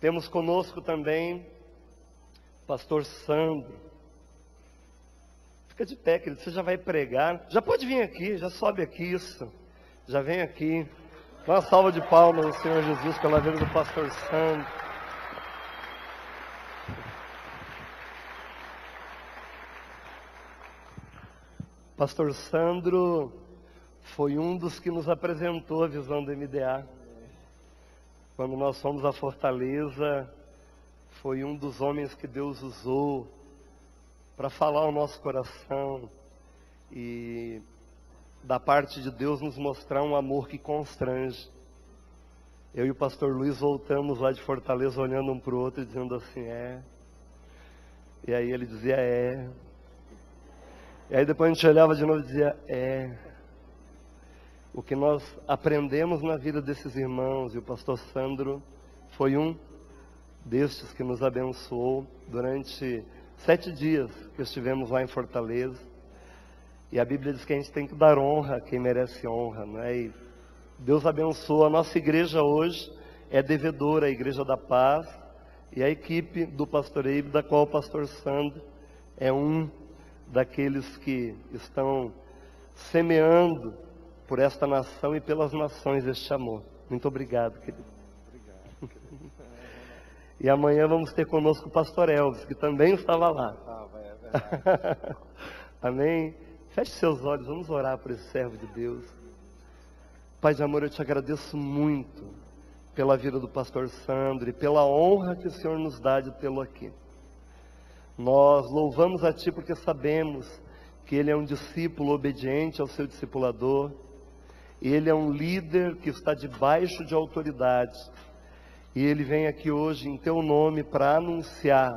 Temos conosco também o pastor Sandro. Fica de pé, querido, você já vai pregar. Já pode vir aqui, já sobe aqui, isso. Já vem aqui. Dá uma salva de palmas ao Senhor Jesus pela vida do pastor Sandro. Pastor Sandro foi um dos que nos apresentou a visão do MDA. Quando nós fomos à Fortaleza, foi um dos homens que Deus usou para falar ao nosso coração e da parte de Deus nos mostrar um amor que constrange. Eu e o pastor Luiz voltamos lá de Fortaleza olhando um para o outro e dizendo assim, e aí ele dizia, e aí depois a gente olhava de novo e dizia, O que nós aprendemos na vida desses irmãos, e o pastor Sandro foi um destes que nos abençoou durante 7 dias que estivemos lá em Fortaleza. E a Bíblia diz que a gente tem que dar honra a quem merece honra, não é? E Deus abençoa. A nossa igreja hoje é devedora, a Igreja da Paz, e a equipe do pastor Eibe, da qual o pastor Sandro é um daqueles que estão semeando por esta nação e pelas nações este amor. Muito obrigado, querido. Obrigado. E amanhã vamos ter conosco o pastor Elvis, que também estava lá. Amém? Feche seus olhos, vamos orar por esse servo de Deus. Pai de amor, eu te agradeço muito pela vida do pastor Sandro e pela honra que o Senhor nos dá de tê-lo aqui. Nós louvamos a Ti porque sabemos que ele é um discípulo obediente ao seu discipulador. Ele é um líder que está debaixo de autoridade. E ele vem aqui hoje em Teu nome para anunciar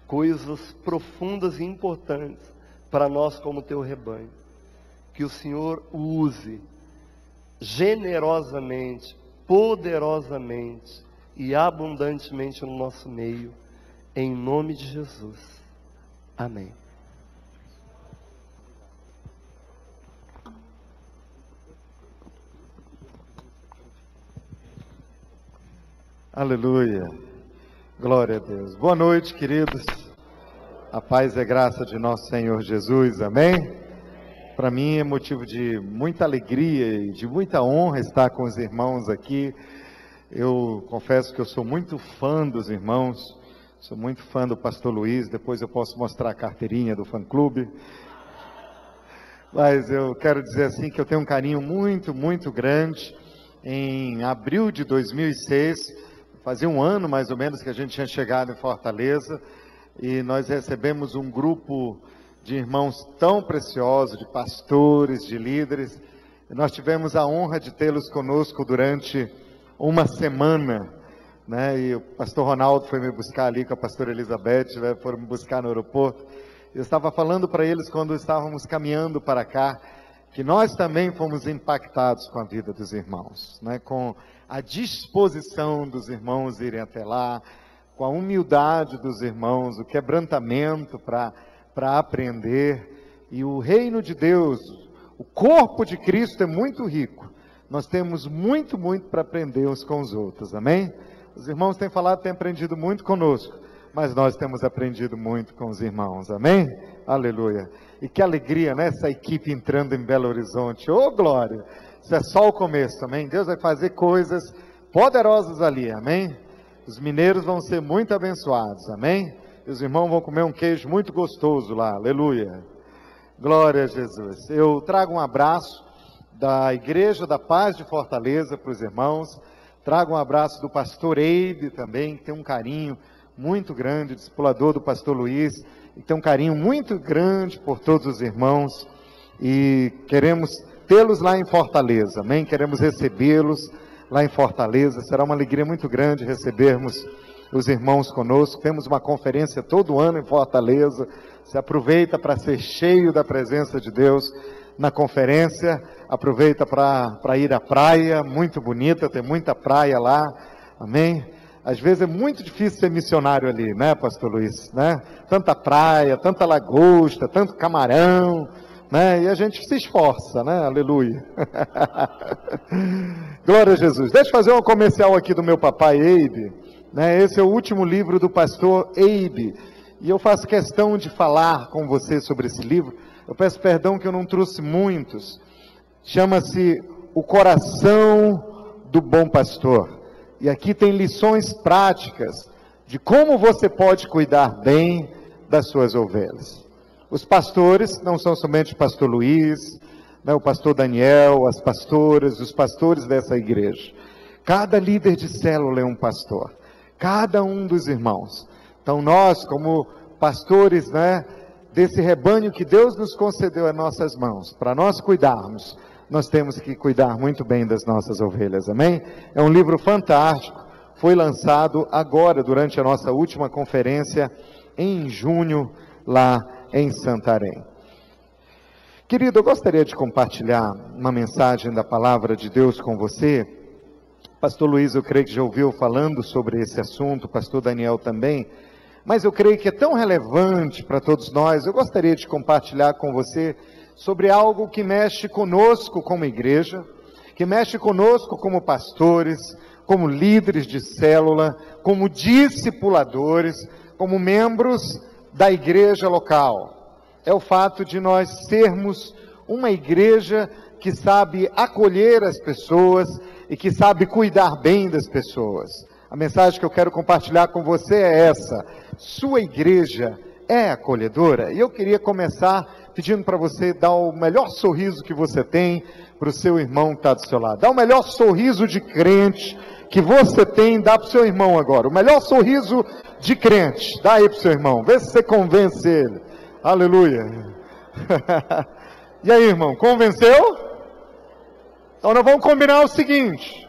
coisas profundas e importantes para nós como Teu rebanho. Que o Senhor use generosamente, poderosamente e abundantemente no nosso meio, em nome de Jesus. Amém. Aleluia, glória a Deus. Boa noite, queridos. A paz e a graça de nosso Senhor Jesus, amém? Para mim é motivo de muita alegria e de muita honra estar com os irmãos aqui. Eu confesso que eu sou muito fã dos irmãos, sou muito fã do pastor Luiz. Depois eu posso mostrar a carteirinha do fã-clube. Mas eu quero dizer assim que eu tenho um carinho muito, muito grande. Em abril de 2006... fazia um ano mais ou menos que a gente tinha chegado em Fortaleza e nós recebemos um grupo de irmãos tão preciosos, de pastores, de líderes. E nós tivemos a honra de tê-los conosco durante uma semana, né? E o pastor Ronaldo foi me buscar ali com a pastora Elizabeth, né? Foram me buscar no aeroporto. Eu estava falando para eles quando estávamos caminhando para cá, que nós também fomos impactados com a vida dos irmãos, né? Com a disposição dos irmãos irem até lá, com a humildade dos irmãos, o quebrantamento para aprender. E o reino de Deus, o corpo de Cristo é muito rico. Nós temos muito, muito para aprender uns com os outros, amém? Os irmãos têm falado, têm aprendido muito conosco, mas nós temos aprendido muito com os irmãos, amém? Aleluia. E que alegria, né? Essa equipe entrando em Belo Horizonte, ô glória! Isso é só o começo, amém? Deus vai fazer coisas poderosas ali, amém? Os mineiros vão ser muito abençoados, amém? E os irmãos vão comer um queijo muito gostoso lá, aleluia. Glória a Jesus. Eu trago um abraço da Igreja da Paz de Fortaleza para os irmãos. Trago um abraço do pastor Eibe também, que tem um carinho muito grande, discipulador do pastor Luiz, e tem um carinho muito grande por todos os irmãos. E queremos tê-los lá em Fortaleza, amém? Queremos recebê-los lá em Fortaleza. Será uma alegria muito grande recebermos os irmãos conosco. Temos uma conferência todo ano em Fortaleza. Se aproveita para ser cheio da presença de Deus na conferência. Aproveita para ir à praia, muito bonita, tem muita praia lá, amém? Às vezes é muito difícil ser missionário ali, né, pastor Luiz, né? Tanta praia, tanta lagosta, tanto camarão, né? E a gente se esforça, né? Aleluia. Glória a Jesus. Deixa eu fazer um comercial aqui do meu papai Eibe, né? Esse é o último livro do pastor Abe, e eu faço questão de falar com você sobre esse livro. Eu peço perdão que eu não trouxe muitos. Chama-se O Coração do Bom Pastor, e aqui tem lições práticas de como você pode cuidar bem das suas ovelhas. Os pastores não são somente o pastor Luiz, né, o pastor Daniel, as pastoras, os pastores dessa igreja. Cada líder de célula é um pastor, cada um dos irmãos. Então nós, como pastores, né, desse rebanho que Deus nos concedeu às nossas mãos, para nós cuidarmos, nós temos que cuidar muito bem das nossas ovelhas, amém? É um livro fantástico, foi lançado agora, durante a nossa última conferência, em junho, lá em Santarém. Querido, eu gostaria de compartilhar uma mensagem da palavra de Deus com você. Pastor Luiz, eu creio que já ouviu falando sobre esse assunto, pastor Daniel também, mas eu creio que é tão relevante para todos nós. Eu gostaria de compartilhar com você sobre algo que mexe conosco como igreja, que mexe conosco como pastores, como líderes de célula, como discipuladores, como membros da igreja local. É o fato de nós sermos uma igreja que sabe acolher as pessoas e que sabe cuidar bem das pessoas. A mensagem que eu quero compartilhar com você é essa: sua igreja é acolhedora? E eu queria começar pedindo para você dar o melhor sorriso que você tem para o seu irmão que está do seu lado. Dá o melhor sorriso de crente que você tem, dá para o seu irmão agora. O melhor sorriso de crente, dá aí para o seu irmão. Vê se você convence ele. Aleluia. E aí, irmão, convenceu? Então nós vamos combinar o seguinte: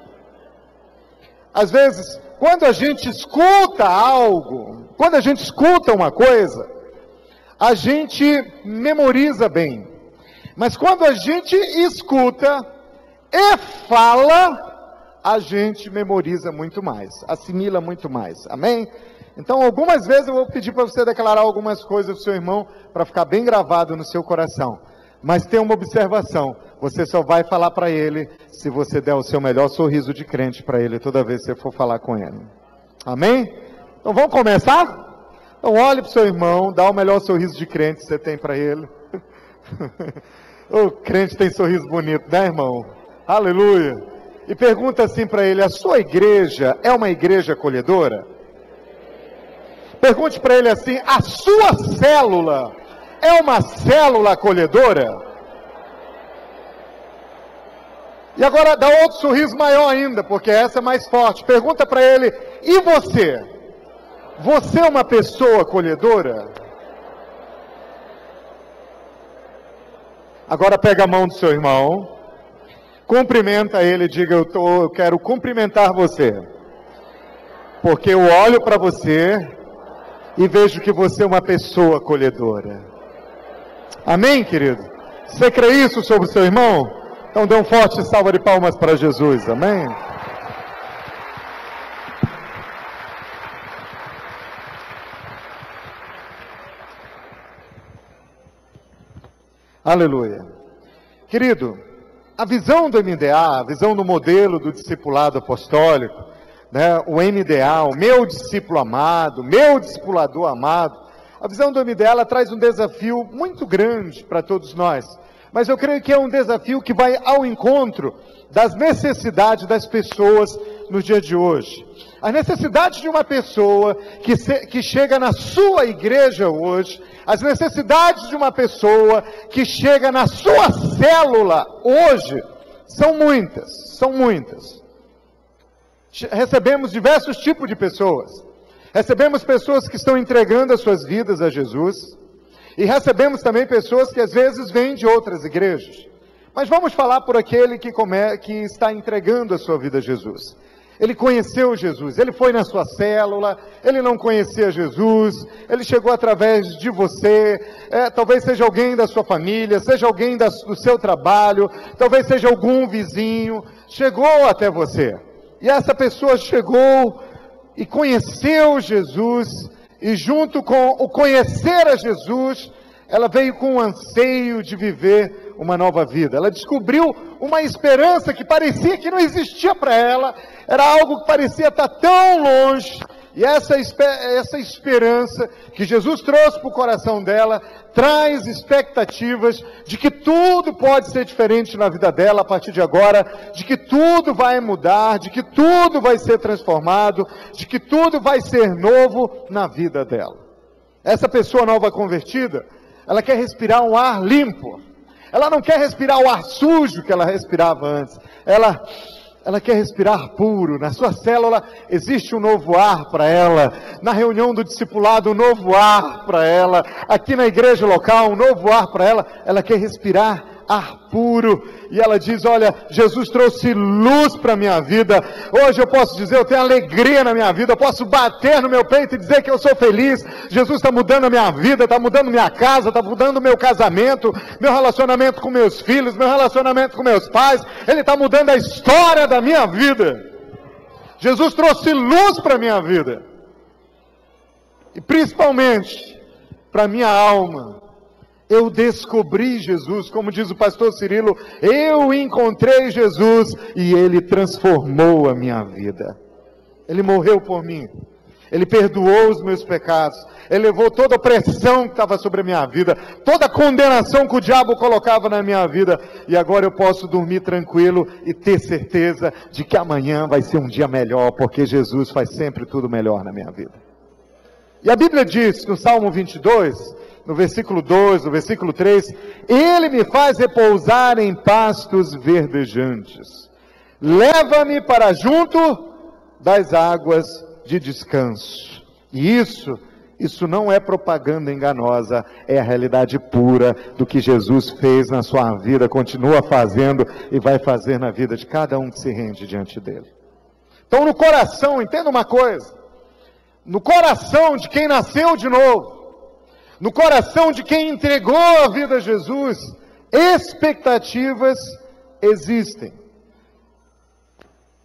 às vezes, quando a gente escuta algo, quando a gente escuta uma coisa, a gente memoriza bem. Mas quando a gente escuta e fala, a gente memoriza muito mais, assimila muito mais. Amém? Então, algumas vezes eu vou pedir para você declarar algumas coisas para o seu irmão, para ficar bem gravado no seu coração. Mas tem uma observação: você só vai falar para ele se você der o seu melhor sorriso de crente para ele toda vez que você for falar com ele. Amém? Então vamos começar? Então olhe para o seu irmão, dá o melhor sorriso de crente que você tem para ele. O crente tem sorriso bonito, né, irmão? Aleluia! E pergunta assim para ele: a sua igreja é uma igreja acolhedora? Pergunte para ele assim: a sua célula é uma célula acolhedora? E agora dá outro sorriso maior ainda, porque essa é mais forte. Pergunta para ele: e você? Você é uma pessoa acolhedora? Agora pega a mão do seu irmão, cumprimenta ele e diga: eu quero cumprimentar você, porque eu olho para você e vejo que você é uma pessoa acolhedora. Amém, querido? Você crê isso sobre o seu irmão? Então dê um forte salva de palmas para Jesus. Amém? Aleluia. Querido, a visão do MDA, a visão do modelo do discipulado apostólico, né, o MDA, o meu discípulo amado, meu discipulador amado, a visão do MDA, ela traz um desafio muito grande para todos nós. Mas eu creio que é um desafio que vai ao encontro das necessidades das pessoas no dia de hoje. A necessidade de uma pessoa que chega na sua igreja hoje, as necessidades de uma pessoa que chega na sua célula hoje, são muitas, são muitas. Recebemos diversos tipos de pessoas. Recebemos pessoas que estão entregando as suas vidas a Jesus. E recebemos também pessoas que às vezes vêm de outras igrejas. Mas vamos falar por aquele que está entregando a sua vida a Jesus. Ele conheceu Jesus, ele foi na sua célula, ele não conhecia Jesus, ele chegou através de você, talvez seja alguém da sua família, seja alguém do seu trabalho, talvez seja algum vizinho, chegou até você. E essa pessoa chegou e conheceu Jesus, e junto com o conhecer a Jesus, ela veio com um anseio de viver uma nova vida. Ela descobriu uma esperança que parecia que não existia para ela, era algo que parecia estar tão longe, E essa esperança que Jesus trouxe para o coração dela, traz expectativas de que tudo pode ser diferente na vida dela a partir de agora, de que tudo vai mudar, de que tudo vai ser transformado, de que tudo vai ser novo na vida dela. Essa pessoa nova convertida, ela quer respirar um ar limpo. Ela não quer respirar o ar sujo que ela respirava antes. Ela quer respirar puro. Na sua célula existe um novo ar para ela. Na reunião do discipulado, um novo ar para ela. Aqui na igreja local, um novo ar para ela. Ela quer respirar ar puro. E ela diz, olha, Jesus trouxe luz para a minha vida. Hoje eu posso dizer, eu tenho alegria na minha vida. Eu posso bater no meu peito e dizer que eu sou feliz. Jesus está mudando a minha vida, está mudando minha casa, está mudando o meu casamento, meu relacionamento com meus filhos, meu relacionamento com meus pais. Ele está mudando a história da minha vida. Jesus trouxe luz para a minha vida. E principalmente para a minha alma. Eu descobri Jesus, como diz o pastor Cirilo, eu encontrei Jesus e Ele transformou a minha vida. Ele morreu por mim, Ele perdoou os meus pecados, Ele levou toda a opressão que estava sobre a minha vida, toda a condenação que o diabo colocava na minha vida, e agora eu posso dormir tranquilo e ter certeza de que amanhã vai ser um dia melhor, porque Jesus faz sempre tudo melhor na minha vida. E a Bíblia diz, no Salmo 22, no versículo 2, no versículo 3, Ele me faz repousar em pastos verdejantes, leva-me para junto das águas de descanso. E isso não é propaganda enganosa, é a realidade pura do que Jesus fez na sua vida, continua fazendo e vai fazer na vida de cada um que se rende diante dele. Então no coração, entenda uma coisa, no coração de quem nasceu de novo, no coração de quem entregou a vida a Jesus, expectativas existem.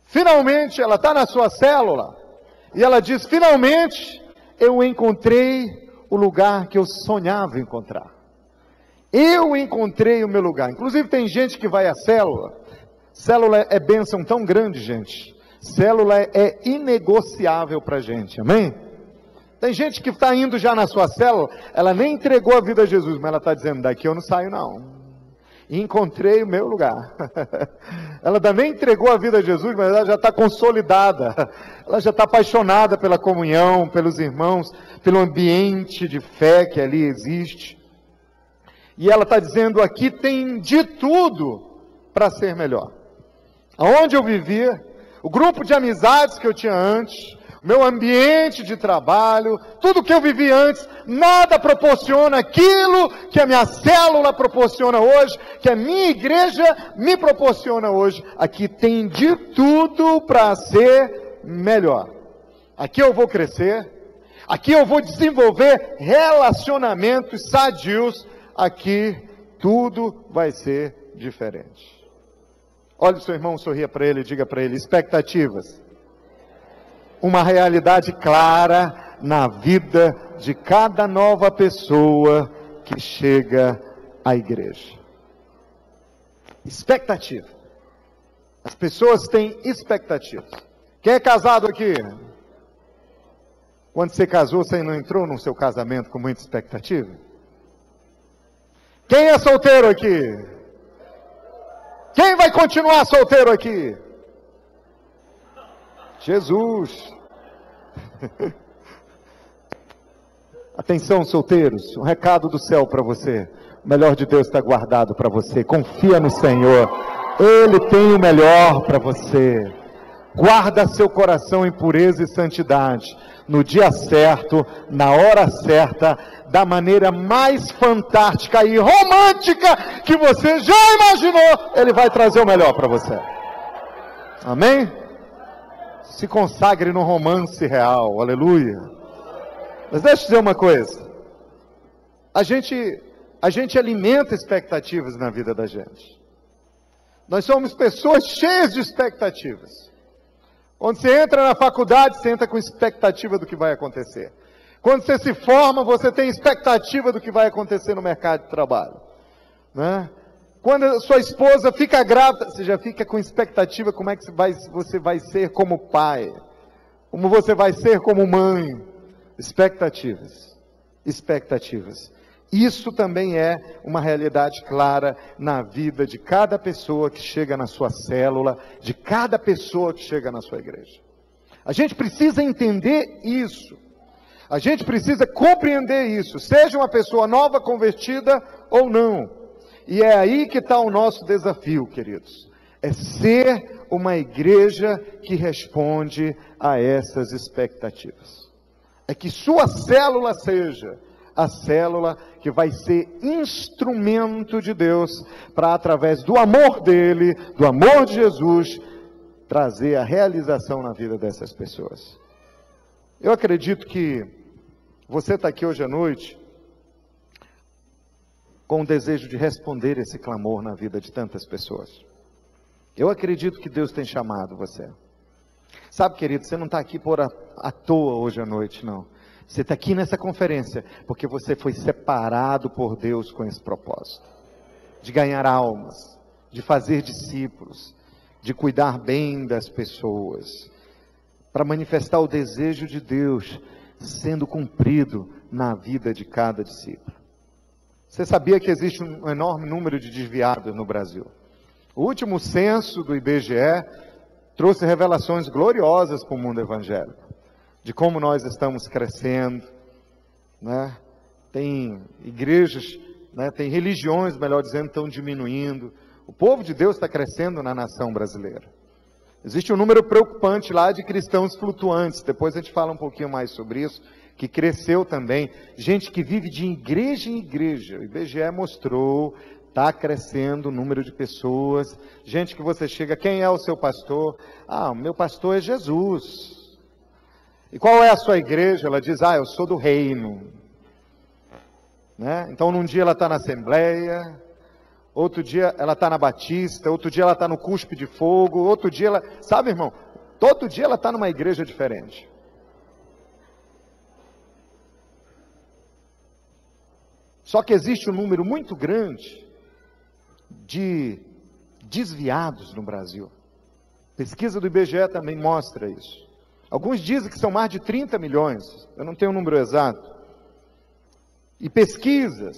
Finalmente, ela está na sua célula, e ela diz, finalmente, eu encontrei o lugar que eu sonhava encontrar. Eu encontrei o meu lugar. Inclusive tem gente que vai à célula. Célula é bênção tão grande, gente. Célula é inegociável para a gente, amém? Tem gente que está indo já na sua célula, ela nem entregou a vida a Jesus, mas ela está dizendo, daqui eu não saio não. Encontrei o meu lugar. Ela ainda nem entregou a vida a Jesus, mas ela já está consolidada. Ela já está apaixonada pela comunhão, pelos irmãos, pelo ambiente de fé que ali existe. E ela está dizendo, aqui tem de tudo para ser melhor. Aonde eu vivia, o grupo de amizades que eu tinha antes, meu ambiente de trabalho, tudo que eu vivi antes, nada proporciona aquilo que a minha célula proporciona hoje, que a minha igreja me proporciona hoje. Aqui tem de tudo para ser melhor. Aqui eu vou crescer, aqui eu vou desenvolver relacionamentos sadios, aqui tudo vai ser diferente. Olhe o seu irmão, sorria para ele e diga para ele, expectativas. Uma realidade clara na vida de cada nova pessoa que chega à igreja. Expectativa. As pessoas têm expectativas. Quem é casado aqui? Quando você casou, você não entrou no seu casamento com muita expectativa? Quem é solteiro aqui? Quem vai continuar solteiro aqui? Jesus. Atenção, solteiros, um recado do céu para você. O melhor de Deus está guardado para você. Confia no Senhor. Ele tem o melhor para você. Guarda seu coração em pureza e santidade. No dia certo, na hora certa, da maneira mais fantástica e romântica que você já imaginou, Ele vai trazer o melhor para você. Amém? Se consagre no romance real, aleluia. Mas deixa eu dizer uma coisa, a gente alimenta expectativas na vida da gente. Nós somos pessoas cheias de expectativas. Quando você entra na faculdade, você entra com expectativa do que vai acontecer. Quando você se forma, você tem expectativa do que vai acontecer no mercado de trabalho, né? Quando a sua esposa fica grávida, você já fica com expectativa como é que você vai ser como pai. Como você vai ser como mãe? Expectativas. Expectativas. Isso também é uma realidade clara na vida de cada pessoa que chega na sua célula, de cada pessoa que chega na sua igreja. A gente precisa entender isso. A gente precisa compreender isso, seja uma pessoa nova convertida ou não. E é aí que está o nosso desafio, queridos. É ser uma igreja que responde a essas expectativas. É que sua célula seja a célula que vai ser instrumento de Deus para, através do amor dele, do amor de Jesus, trazer a realização na vida dessas pessoas. Eu acredito que você está aqui hoje à noite com o desejo de responder esse clamor na vida de tantas pessoas. Eu acredito que Deus tem chamado você. Sabe, querido, você não está aqui à toa hoje à noite, não. Você está aqui nessa conferência porque você foi separado por Deus com esse propósito. De ganhar almas, de fazer discípulos, de cuidar bem das pessoas. Para manifestar o desejo de Deus sendo cumprido na vida de cada discípulo. Você sabia que existe um enorme número de desviados no Brasil? O último censo do IBGE trouxe revelações gloriosas para o mundo evangélico, de como nós estamos crescendo, né? Tem igrejas, né? Tem religiões, melhor dizendo, estão diminuindo. O povo de Deus está crescendo na nação brasileira. Existe um número preocupante lá de cristãos flutuantes, depois a gente fala um pouquinho mais sobre isso, que cresceu também, gente que vive de igreja em igreja. O IBGE mostrou, está crescendo o número de pessoas, gente que você chega, quem é o seu pastor? Ah, o meu pastor é Jesus. E qual é a sua igreja? Ela diz, eu sou do reino. Né? Então, num dia ela está na Assembleia, outro dia ela está na Batista, outro dia ela está no Cuspe de Fogo, outro dia ela... Sabe, irmão? Todo dia ela está numa igreja diferente. Só que existe um número muito grande de desviados no Brasil. Pesquisa do IBGE também mostra isso. Alguns dizem que são mais de 30 milhões, eu não tenho o número exato. E pesquisas,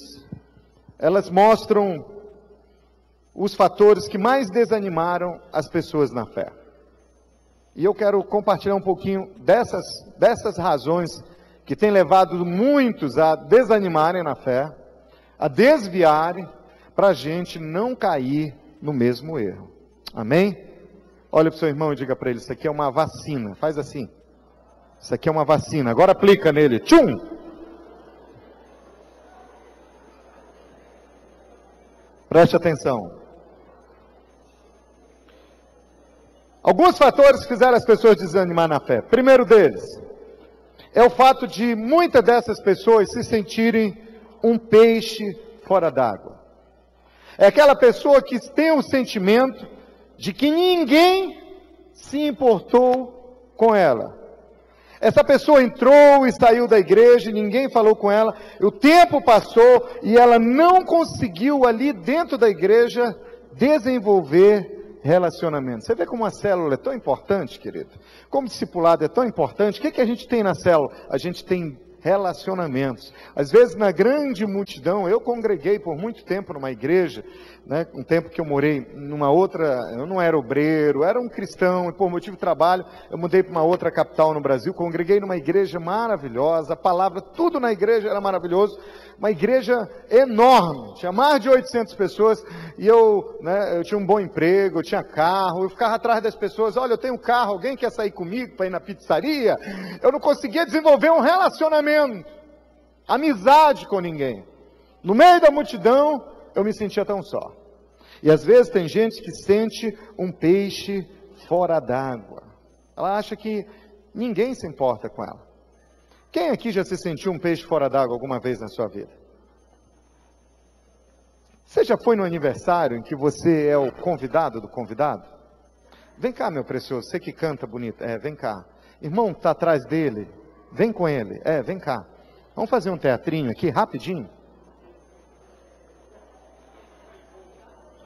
elas mostram os fatores que mais desanimaram as pessoas na fé. E eu quero compartilhar um pouquinho dessas razões que têm levado muitos a desanimarem na fé, a desviarem, para a gente não cair no mesmo erro. Amém? Olha para o seu irmão e diga para ele, isso aqui é uma vacina. Faz assim. Isso aqui é uma vacina. Agora aplica nele. Tchum! Preste atenção. Alguns fatores fizeram as pessoas desanimar na fé. Primeiro deles, é o fato de muitas dessas pessoas se sentirem um peixe fora d'água. É aquela pessoa que tem o sentimento de que ninguém se importou com ela. Essa pessoa entrou e saiu da igreja, ninguém falou com ela, o tempo passou e ela não conseguiu ali dentro da igreja desenvolver relacionamento. Você vê como a célula é tão importante, querido? Como o discipulado é tão importante, o que a gente tem na célula? A gente tem relacionamentos. Às vezes na grande multidão, eu congreguei por muito tempo numa igreja, né, um tempo que eu morei numa outra, eu não era obreiro, era um cristão, e por motivo de trabalho, eu mudei para uma outra capital no Brasil, congreguei numa igreja maravilhosa, a palavra, tudo na igreja era maravilhoso, uma igreja enorme, tinha mais de 800 pessoas, e eu tinha um bom emprego, eu tinha carro, eu ficava atrás das pessoas, olha, eu tenho carro, alguém quer sair comigo para ir na pizzaria? Eu não conseguia desenvolver um relacionamento, amizade com ninguém. No meio da multidão, eu me sentia tão só. E às vezes tem gente que sente um peixe fora d'água. Ela acha que ninguém se importa com ela. Quem aqui já se sentiu um peixe fora d'água alguma vez na sua vida? Você já foi no aniversário em que você é o convidado do convidado? Vem cá, meu precioso, você que canta bonito. Vem cá. Irmão, está atrás dele. Vem com ele. Vem cá. Vamos fazer um teatrinho aqui, rapidinho.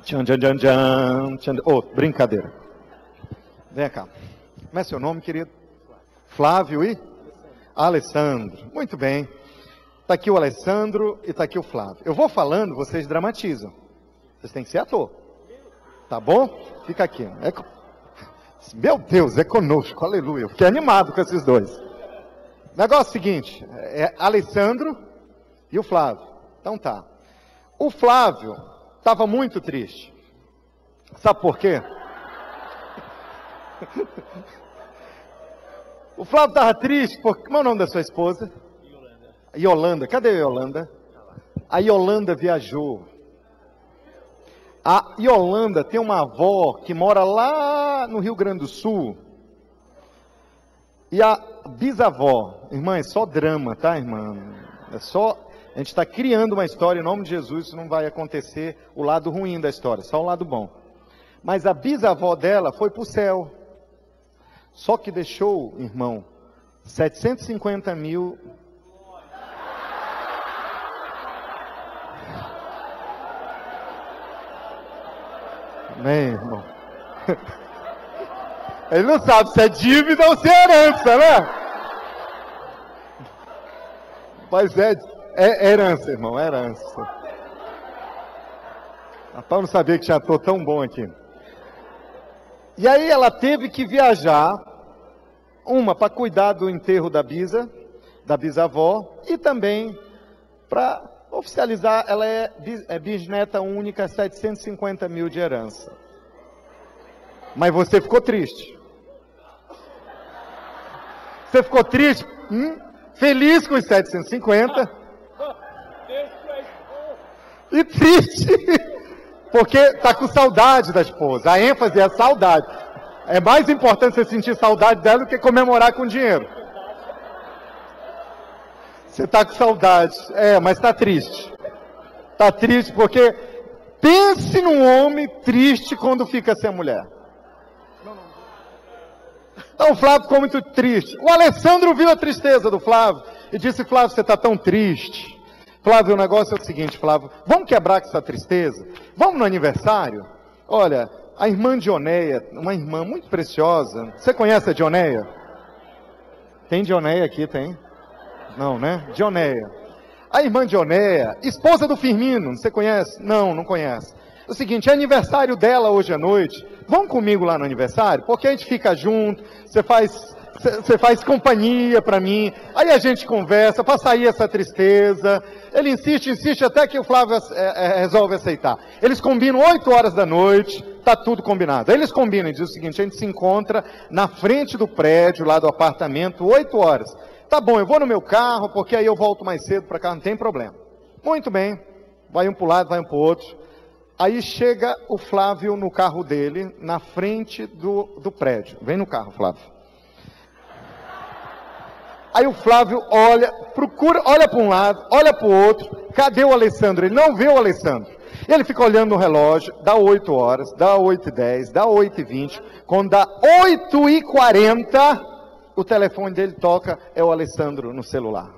Tchan, tchan, tchan, tchan, tchan. Oh, brincadeira. Vem cá. Como é seu nome, querido? Flávio e Alessandro. Muito bem. Está aqui o Alessandro e está aqui o Flávio. Eu vou falando, vocês dramatizam. Vocês têm que ser ator. Tá bom? Fica aqui. Meu Deus, é conosco. Aleluia. Eu fiquei animado com esses dois. Negócio seguinte. É Alessandro e o Flávio. Então tá. O Flávio estava muito triste. Sabe por quê? O Flávio estava triste porque... Como é o nome da sua esposa? Yolanda. Cadê a Yolanda? A Yolanda viajou. A Yolanda tem uma avó que mora lá no Rio Grande do Sul. E a bisavó, irmã, é só drama, tá, irmã? É só... A gente está criando uma história, em nome de Jesus, isso não vai acontecer o lado ruim da história, só o lado bom. Mas a bisavó dela foi para o céu. Só que deixou, irmão, 750 mil... Amém, irmão? Ele não sabe se é dívida ou se é herança, né? Mas é herança, irmão, é herança. Rapaz, eu não sabia que tinha ator tão bom aqui. E aí ela teve que viajar, uma para cuidar do enterro da bisavó, e também para oficializar, ela é bisneta única, 750 mil de herança. Mas você ficou triste. Você ficou triste? Feliz com os 750. E triste, porque está com saudade da esposa. A ênfase é a saudade. É mais importante você sentir saudade dela do que comemorar com dinheiro. Você está com saudade, mas está triste. Está triste porque pense num homem triste quando fica sem a mulher. Então o Flávio ficou muito triste. O Alessandro viu a tristeza do Flávio e disse: Flávio, você está tão triste. Flávio, o negócio é o seguinte, Flávio, vamos quebrar com essa tristeza? Vamos no aniversário? Olha, a irmã Dioneia, uma irmã muito preciosa. Você conhece a Dioneia? Tem Dioneia aqui, tem? Não, né? Dioneia. A irmã Dioneia, esposa do Firmino, você conhece? Não, não conhece. É o seguinte, é aniversário dela hoje à noite. Vão comigo lá no aniversário? Porque a gente fica junto, você faz companhia para mim, aí a gente conversa, para sair essa tristeza. Ele insiste, até que o Flávio resolve aceitar. Eles combinam 8 horas da noite, tá tudo combinado. Aí eles combinam e dizem o seguinte: a gente se encontra na frente do prédio, lá do apartamento, 8 horas. Tá bom, eu vou no meu carro, porque aí eu volto mais cedo para cá, não tem problema. Muito bem, vai um para o lado, vai um para o outro. Aí chega o Flávio no carro dele, na frente do prédio. Vem no carro, Flávio. Aí o Flávio olha para um lado, olha para o outro. Cadê o Alessandro? Ele não vê o Alessandro. Ele fica olhando no relógio, dá 8 horas, dá 8h10, dá 8h20. Quando dá 8h40, o telefone dele toca, é o Alessandro no celular.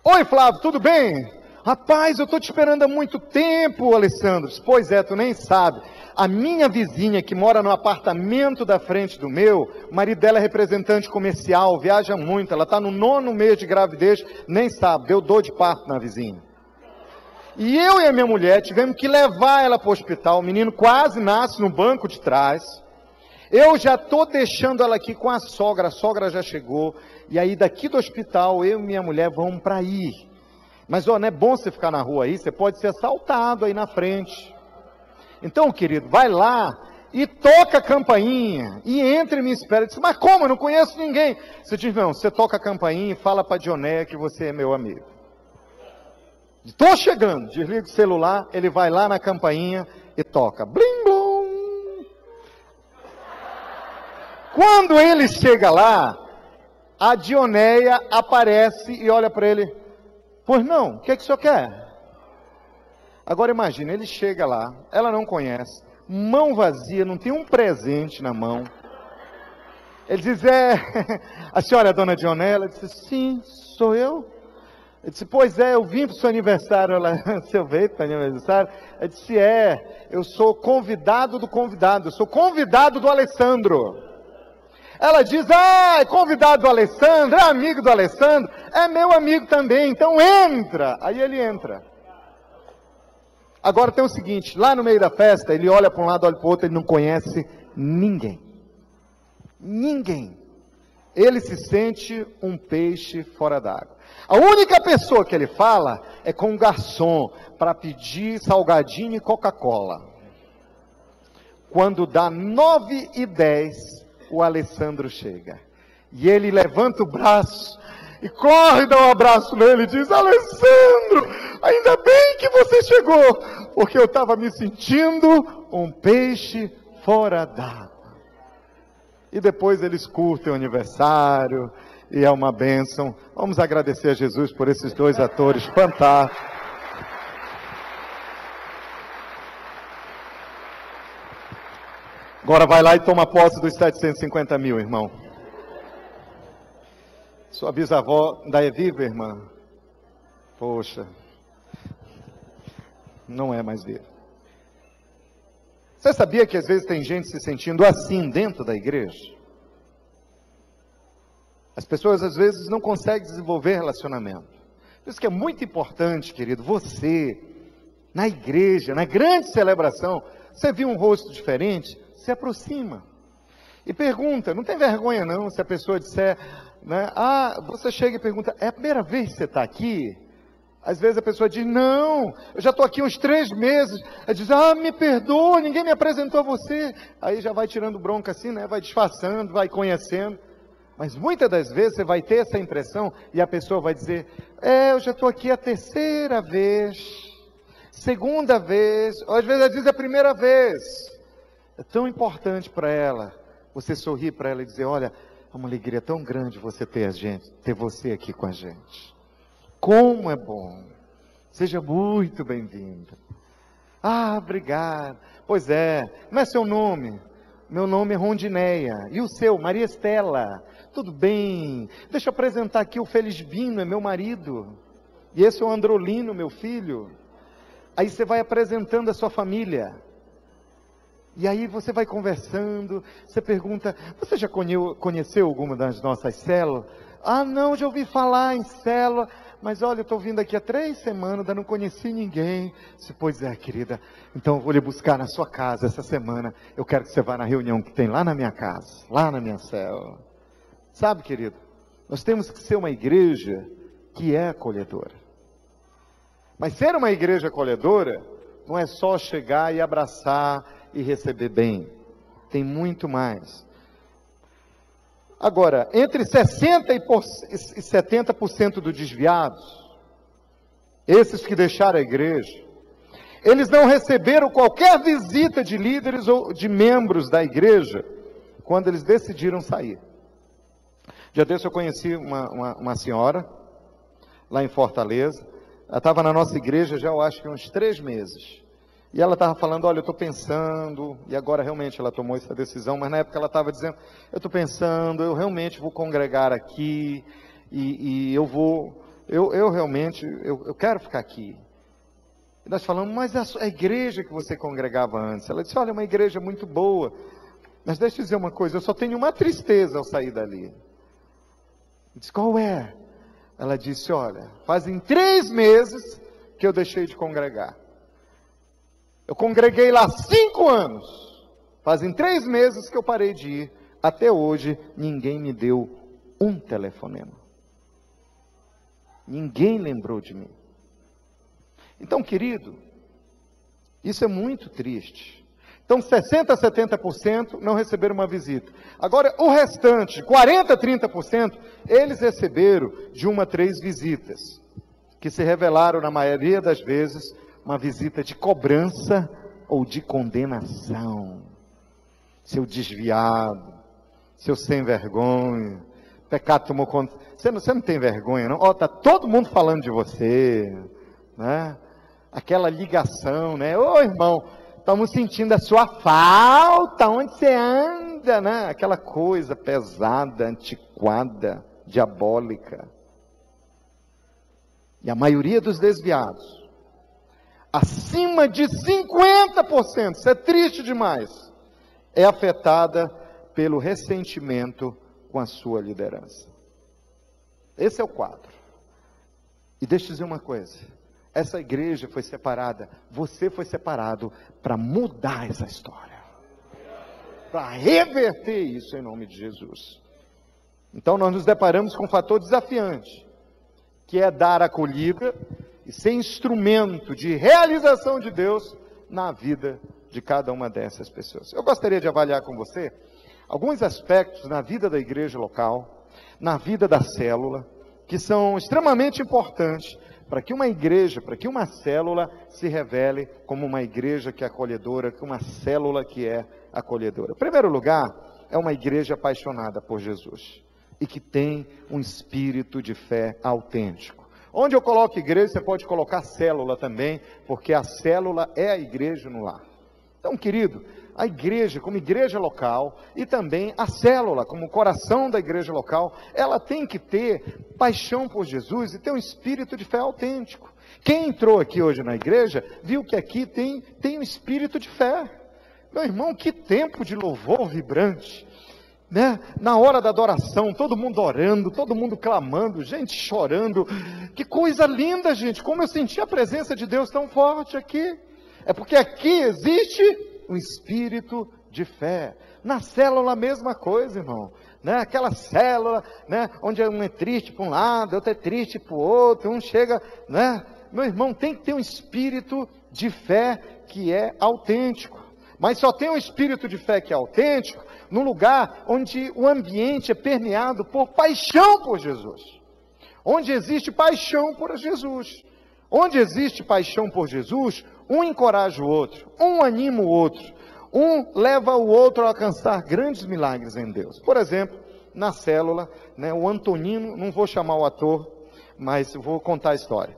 Oi, Flávio, tudo bem? Rapaz, eu estou te esperando há muito tempo, Alessandro. Pois é, tu nem sabe. A minha vizinha que mora no apartamento da frente do meu, o marido dela é representante comercial, viaja muito, ela está no 9º mês de gravidez, nem sabe, deu dor de parto na vizinha. E eu e a minha mulher tivemos que levar ela para o hospital, o menino quase nasce no banco de trás. Eu já estou deixando ela aqui com a sogra já chegou, e aí daqui do hospital eu e minha mulher vamos para aí. Mas não é bom você ficar na rua aí, você pode ser assaltado aí na frente. Então, querido, vai lá e toca a campainha, e entra e me espera. Eu disse: mas como? Eu não conheço ninguém. Você diz: não, você toca a campainha e fala para a Dioneia que você é meu amigo. Estou chegando, desliga o celular, ele vai lá na campainha e toca. Blim, blum. Quando ele chega lá, a Dioneia aparece e olha para ele: pois não, o que o senhor quer? Agora imagina, ele chega lá, ela não conhece, mão vazia, não tem um presente na mão. Ele diz: a senhora é a dona Dioneia? Ela disse: sim, sou eu. Ele disse: pois é, eu vim para o seu aniversário. Ela: você veio para o meu aniversário? Ele disse: eu sou convidado do convidado, eu sou convidado do Alessandro. Ela diz, é convidado do Alessandro, é amigo do Alessandro, é meu amigo também, então entra. Aí ele entra. Agora tem o seguinte, lá no meio da festa, ele olha para um lado, olha para o outro, ele não conhece ninguém. Ninguém. Ele se sente um peixe fora d'água. A única pessoa que ele fala é com o garçom, para pedir salgadinho e Coca-Cola. Quando dá 9h10, o Alessandro chega. E ele levanta o braço e corre, dá um abraço nele e diz, Alessandro, ainda bem que você chegou, porque eu estava me sentindo um peixe fora d'água. E depois eles curtem o aniversário, e é uma bênção. Vamos agradecer a Jesus por esses dois atores fantásticos. Agora vai lá e toma posse dos 750 mil, irmão. Sua bisavó ainda é viva, irmã? Poxa, não é mais viva. Você sabia que às vezes tem gente se sentindo assim dentro da igreja? As pessoas às vezes não conseguem desenvolver relacionamento. Por isso que é muito importante, querido, você, na igreja, na grande celebração, você viu um rosto diferente, se aproxima. E pergunta, não tem vergonha não, se a pessoa disser, né, você chega e pergunta, é a primeira vez que você está aqui? Às vezes a pessoa diz, não, eu já estou aqui uns 3 meses. Ela diz, me perdoa, ninguém me apresentou a você. Aí já vai tirando bronca assim, né, vai disfarçando, vai conhecendo. Mas muitas das vezes você vai ter essa impressão e a pessoa vai dizer, eu já estou aqui a 3ª vez, 2ª vez, ou às vezes ela diz a 1ª vez. É tão importante para ela, você sorrir para ela e dizer, olha, é uma alegria tão grande você ter você aqui com a gente. Como é bom. Seja muito bem-vindo. Obrigado. Pois é, como é seu nome? Meu nome é Rondineia. E o seu? Maria Estela. Tudo bem. Deixa eu apresentar aqui o Felisbino, é meu marido. E esse é o Androlino, meu filho. Aí você vai apresentando a sua família. E aí você vai conversando, você pergunta, você já conheceu alguma das nossas células? Não, já ouvi falar em célula, mas olha, eu estou vindo aqui há 3 semanas, ainda não conheci ninguém. Pois é, querida, então eu vou lhe buscar na sua casa essa semana, eu quero que você vá na reunião que tem lá na minha casa, lá na minha célula. Sabe, querido, nós temos que ser uma igreja que é acolhedora. Mas ser uma igreja acolhedora não é só chegar e abraçar e receber bem. Tem muito mais. Agora, entre 60% e 70% dos desviados, esses que deixaram a igreja, eles não receberam qualquer visita de líderes ou de membros da igreja quando eles decidiram sair. Já desse eu conheci uma senhora lá em Fortaleza. Ela estava na nossa igreja já, eu acho que uns 3 meses. E ela estava falando, olha, eu estou pensando, e agora realmente ela tomou essa decisão, mas na época ela estava dizendo, eu estou pensando, eu realmente vou congregar aqui, e eu realmente quero ficar aqui. E nós falamos, mas a igreja que você congregava antes, ela disse, olha, é uma igreja muito boa, mas deixa eu dizer uma coisa, eu só tenho uma tristeza ao sair dali. Eu disse, qual é? Ela disse, olha, fazem 3 meses que eu deixei de congregar. Eu congreguei lá 5 anos. Fazem 3 meses que eu parei de ir. Até hoje, ninguém me deu um telefonema. Ninguém lembrou de mim. Então, querido, isso é muito triste. Então, 60% a 70% não receberam uma visita. Agora, o restante, 40% a 30%, eles receberam de 1 a 3 visitas, que se revelaram, na maioria das vezes, uma visita de cobrança ou de condenação. Seu desviado, seu sem vergonha, pecado tomou conta. Você não tem vergonha, não? Está todo mundo falando de você, né? Aquela ligação, né? Ô irmão, estamos sentindo a sua falta, onde você anda, né? Aquela coisa pesada, antiquada, diabólica. E a maioria dos desviados, acima de 50%, isso é triste demais, é afetada pelo ressentimento com a sua liderança. Esse é o quadro. E deixa eu dizer uma coisa, essa igreja foi separada, você foi separado para mudar essa história, para reverter isso em nome de Jesus. Então nós nos deparamos com um fator desafiante, que é dar acolhida e ser instrumento de realização de Deus na vida de cada uma dessas pessoas. Eu gostaria de avaliar com você alguns aspectos na vida da igreja local, na vida da célula, que são extremamente importantes para que uma igreja, para que uma célula se revele como uma igreja que é acolhedora, como uma célula que é acolhedora. Em primeiro lugar, é uma igreja apaixonada por Jesus e que tem um espírito de fé autêntico. Onde eu coloco igreja, você pode colocar célula também, porque a célula é a igreja no lar. Então, querido, a igreja como igreja local e também a célula como coração da igreja local, ela tem que ter paixão por Jesus e ter um espírito de fé autêntico. Quem entrou aqui hoje na igreja, viu que aqui tem um espírito de fé. Meu irmão, que tempo de louvor vibrante, né? Na hora da adoração, todo mundo orando, todo mundo clamando, gente chorando. Que coisa linda, gente, como eu senti a presença de Deus tão forte aqui. É porque aqui existe um espírito de fé. Na célula a mesma coisa, irmão, né? Aquela célula, né? Onde um é triste para um lado, outro é triste para o outro, um chega, né? Meu irmão, tem que ter um espírito de fé que é autêntico. Mas só tem um espírito de fé que é autêntico num lugar onde o ambiente é permeado por paixão por Jesus. Onde existe paixão por Jesus. Onde existe paixão por Jesus, um encoraja o outro, um anima o outro, um leva o outro a alcançar grandes milagres em Deus. Por exemplo, na célula, né, o Antonino, não vou chamar o ator, mas vou contar a história.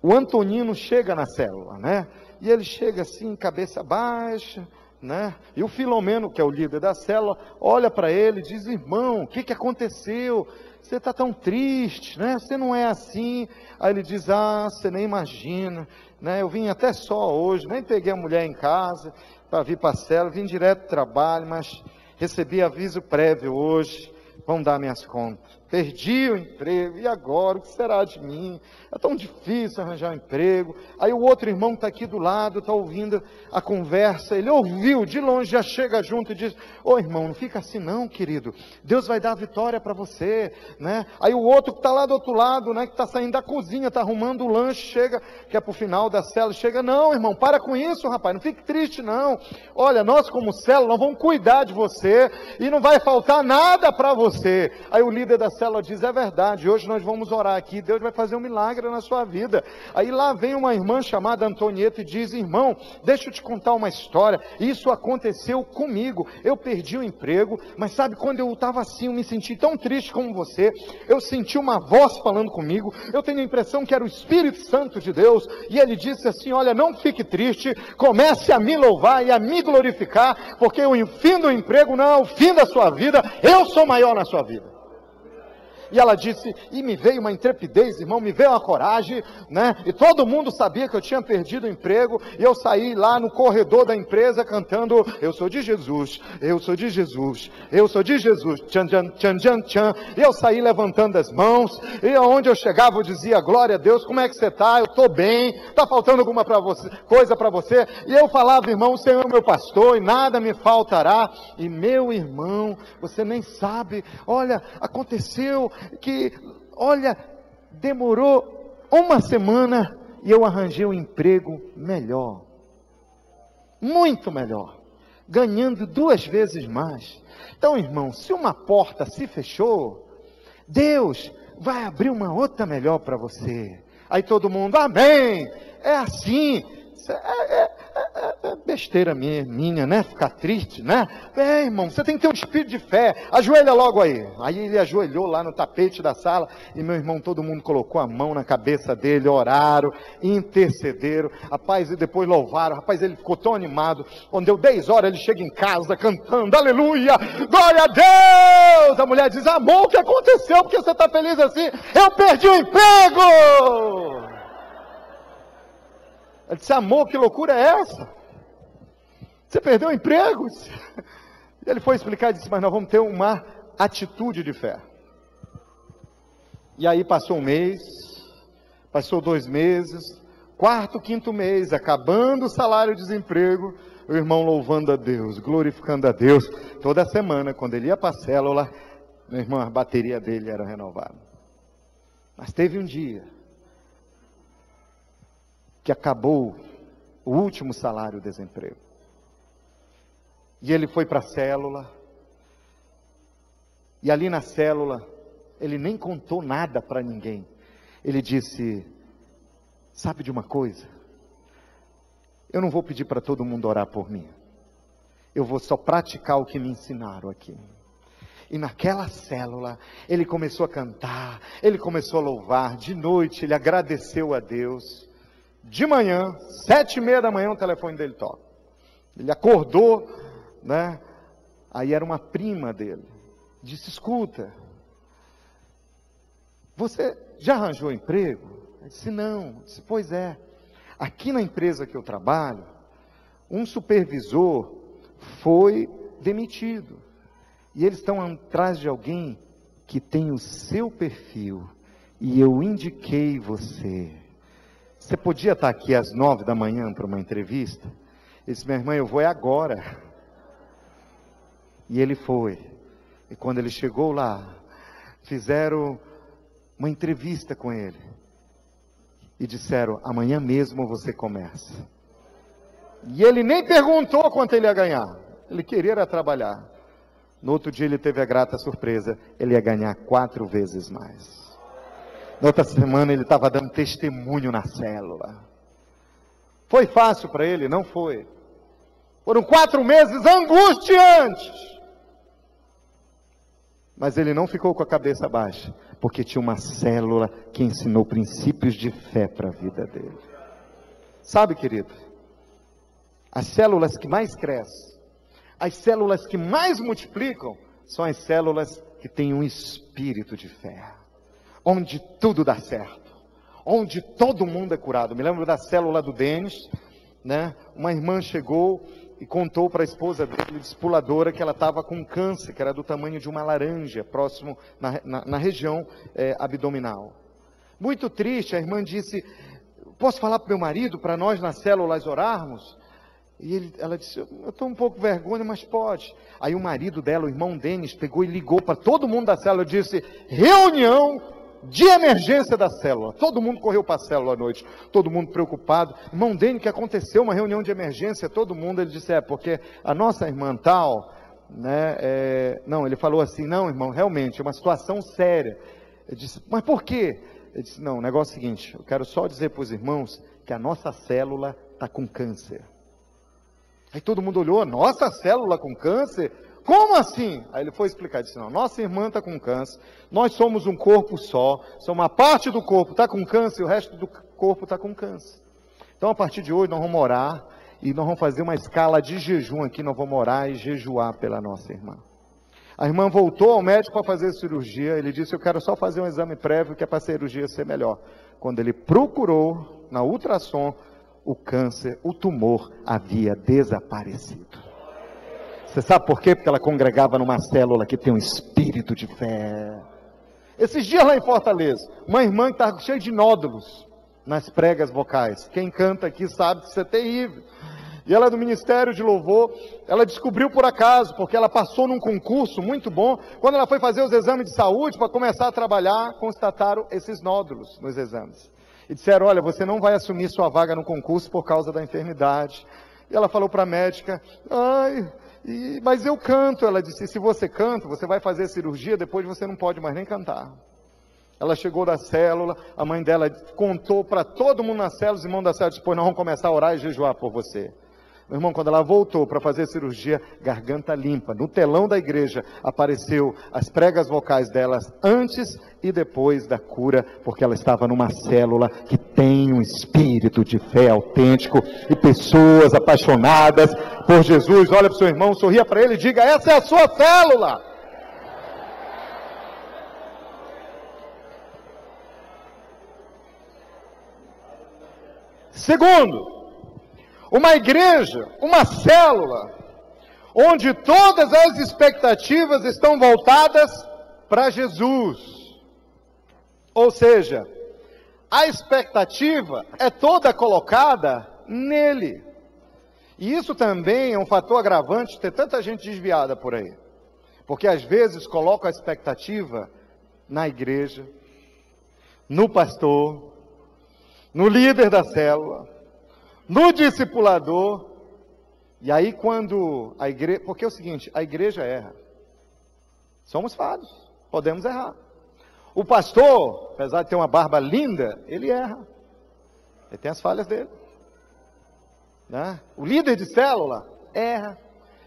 O Antonino chega na célula, né? E ele chega assim, cabeça baixa, né? E o Filomeno, que é o líder da célula, olha para ele e diz: irmão, o que aconteceu? Você está tão triste, né? Você não é assim. Aí ele diz: ah, você nem imagina, né? Eu vim até só hoje, nem peguei a mulher em casa para vir para a célula, vim direto do trabalho, mas recebi aviso prévio hoje, vão dar minhas contas. Perdi o emprego, e agora? O que será de mim? É tão difícil arranjar um emprego. Aí o outro irmão está aqui do lado, está ouvindo a conversa, ele ouviu, de longe já chega junto e diz: ô irmão, não fica assim não, querido, Deus vai dar a vitória para você, né? Aí o outro que está lá do outro lado, né, que está saindo da cozinha, está arrumando o lanche, chega, que é para o final da célula, chega: não, irmão, para com isso, rapaz, não fique triste não, olha, nós como célula, nós vamos cuidar de você, e não vai faltar nada para você. Aí o líder da célula diz: é verdade, hoje nós vamos orar aqui, Deus vai fazer um milagre na sua vida. Aí lá vem uma irmã chamada Antonieta e diz: irmão, deixa eu te contar uma história, isso aconteceu comigo, eu perdi o emprego, mas sabe, quando eu estava assim, eu me senti tão triste como você, eu senti uma voz falando comigo, eu tenho a impressão que era o Espírito Santo de Deus, e ele disse assim: olha, não fique triste, comece a me louvar e a me glorificar, porque o fim do emprego não é o fim da sua vida, eu sou maior na sua vida. E ela disse, e me veio uma intrepidez, irmão, me veio uma coragem, né? E todo mundo sabia que eu tinha perdido o emprego, e eu saí lá no corredor da empresa cantando: eu sou de Jesus, eu sou de Jesus, eu sou de Jesus, tchan, tchan, tchan, tchan, tchan. E eu saí levantando as mãos, e onde eu chegava eu dizia: glória a Deus, como é que você está? Eu estou bem, está faltando alguma coisa para você? E eu falava: irmão, o Senhor é meu pastor, e nada me faltará. E meu irmão, você nem sabe, olha, aconteceu que, olha, demorou uma semana e eu arranjei um emprego melhor, muito melhor, ganhando 2 vezes mais. Então, irmão, se uma porta se fechou, Deus vai abrir uma outra melhor para você. Aí todo mundo: amém, é assim. É besteira minha, né? Ficar triste, né? Irmão, você tem que ter um espírito de fé. Ajoelha logo aí. Aí ele ajoelhou lá no tapete da sala. E meu irmão, todo mundo colocou a mão na cabeça dele, oraram, intercederam. Rapaz, e depois louvaram. Rapaz, ele ficou tão animado. Quando deu 10 horas, ele chega em casa cantando: aleluia, glória a Deus. A mulher diz: amor, o que aconteceu? Porque você está feliz assim? Eu perdi o emprego. Ele disse: amor, que loucura é essa? Você perdeu o emprego? Ele foi explicar e disse, mas nós vamos ter uma atitude de fé. E aí passou um mês, passou 2 meses, 4º, 5º mês, acabando o salário-desemprego, o irmão louvando a Deus, glorificando a Deus. Toda semana, quando ele ia para a célula, meu irmão, a bateria dele era renovada. Mas teve um dia que acabou o último salário-desemprego. E ele foi para a célula, e ali na célula, ele nem contou nada para ninguém. Ele disse, sabe de uma coisa? Eu não vou pedir para todo mundo orar por mim. Eu vou só praticar o que me ensinaram aqui. E naquela célula, ele começou a cantar, ele começou a louvar. De noite, ele agradeceu a Deus. De manhã, 7h30 da manhã, o telefone dele toca. Ele acordou, né? Aí era uma prima dele. Disse, escuta, você já arranjou emprego? Ele disse, não. Eu disse, pois é. Aqui na empresa que eu trabalho, um supervisor foi demitido. E eles estão atrás de alguém que tem o seu perfil. E eu indiquei você. Você podia estar aqui às 9 da manhã para uma entrevista? Ele disse, minha irmã, eu vou agora. E ele foi. E quando ele chegou lá, fizeram uma entrevista com ele. E disseram, amanhã mesmo você começa. E ele nem perguntou quanto ele ia ganhar. Ele queria trabalhar. No outro dia ele teve a grata surpresa. Ele ia ganhar 4 vezes mais. Na outra semana ele estava dando testemunho na célula. Foi fácil para ele? Não foi. Foram 4 meses angustiantes. Mas ele não ficou com a cabeça baixa, porque tinha uma célula que ensinou princípios de fé para a vida dele. Sabe, querido, as células que mais crescem, as células que mais multiplicam, são as células que têm um espírito de fé, onde tudo dá certo, onde todo mundo é curado. Me lembro da célula do Denis, né? Uma irmã chegou e contou para a esposa dele, discipuladora, que ela estava com câncer, que era do tamanho de uma laranja, próximo na região abdominal. Muito triste, a irmã disse, posso falar para o meu marido, para nós nas células orarmos? E ela disse, eu estou um pouco com vergonha, mas pode. Aí o marido dela, o irmão Denis, pegou e ligou para todo mundo da célula, disse, reunião de emergência da célula. Todo mundo correu para a célula à noite, todo mundo preocupado. Irmão Denis, que aconteceu uma reunião de emergência, todo mundo, ele disse, porque a nossa irmã tal, né, não, ele falou assim, não irmão, realmente, é uma situação séria. Ele disse, mas por quê? Ele disse, não, o negócio é o seguinte, eu quero só dizer para os irmãos que a nossa célula está com câncer. Aí todo mundo olhou, a nossa célula com câncer? Como assim? Aí ele foi explicar, disse, não, nossa irmã está com câncer, nós somos um corpo só uma parte do corpo está com câncer e o resto do corpo está com câncer. Então a partir de hoje nós vamos orar e nós vamos fazer uma escala de jejum aqui, nós vamos orar e jejuar pela nossa irmã. A irmã voltou ao médico para fazer cirurgia, ele disse, eu quero só fazer um exame prévio que é para a cirurgia ser melhor. Quando ele procurou na ultrassom, o câncer, o tumor havia desaparecido. Você sabe por quê? Porque ela congregava numa célula que tem um espírito de fé. Esses dias lá em Fortaleza, uma irmã que estava cheia de nódulos nas pregas vocais. Quem canta aqui sabe que isso é terrível. E ela é do Ministério de Louvor, ela descobriu por acaso, porque ela passou num concurso muito bom. Quando ela foi fazer os exames de saúde para começar a trabalhar, constataram esses nódulos nos exames. E disseram, olha, você não vai assumir sua vaga no concurso por causa da enfermidade. E ela falou para a médica, mas eu canto. Ela disse, se você canta, você vai fazer cirurgia, depois você não pode mais nem cantar. Ela chegou da célula, a mãe dela contou para todo mundo na célula, os irmãos da célula disseram, nós vamos começar a orar e jejuar por você. Meu irmão, quando ela voltou para fazer cirurgia, garganta limpa, no telão da igreja apareceu as pregas vocais delas antes e depois da cura, porque ela estava numa célula que tem um espírito de fé autêntico e pessoas apaixonadas por Jesus. Olha para o seu irmão, sorria para ele e diga, essa é a sua célula. Segundo, uma igreja, uma célula, onde todas as expectativas estão voltadas para Jesus. Ou seja, a expectativa é toda colocada nele. E isso também é um fator agravante de ter tanta gente desviada por aí. Porque às vezes coloca a expectativa na igreja, no pastor, no líder da célula, no discipulador. E aí quando a igreja... Porque é o seguinte, a igreja erra. Somos falhos, podemos errar. O pastor, apesar de ter uma barba linda, ele erra. Ele tem as falhas dele. Né? O líder de célula erra.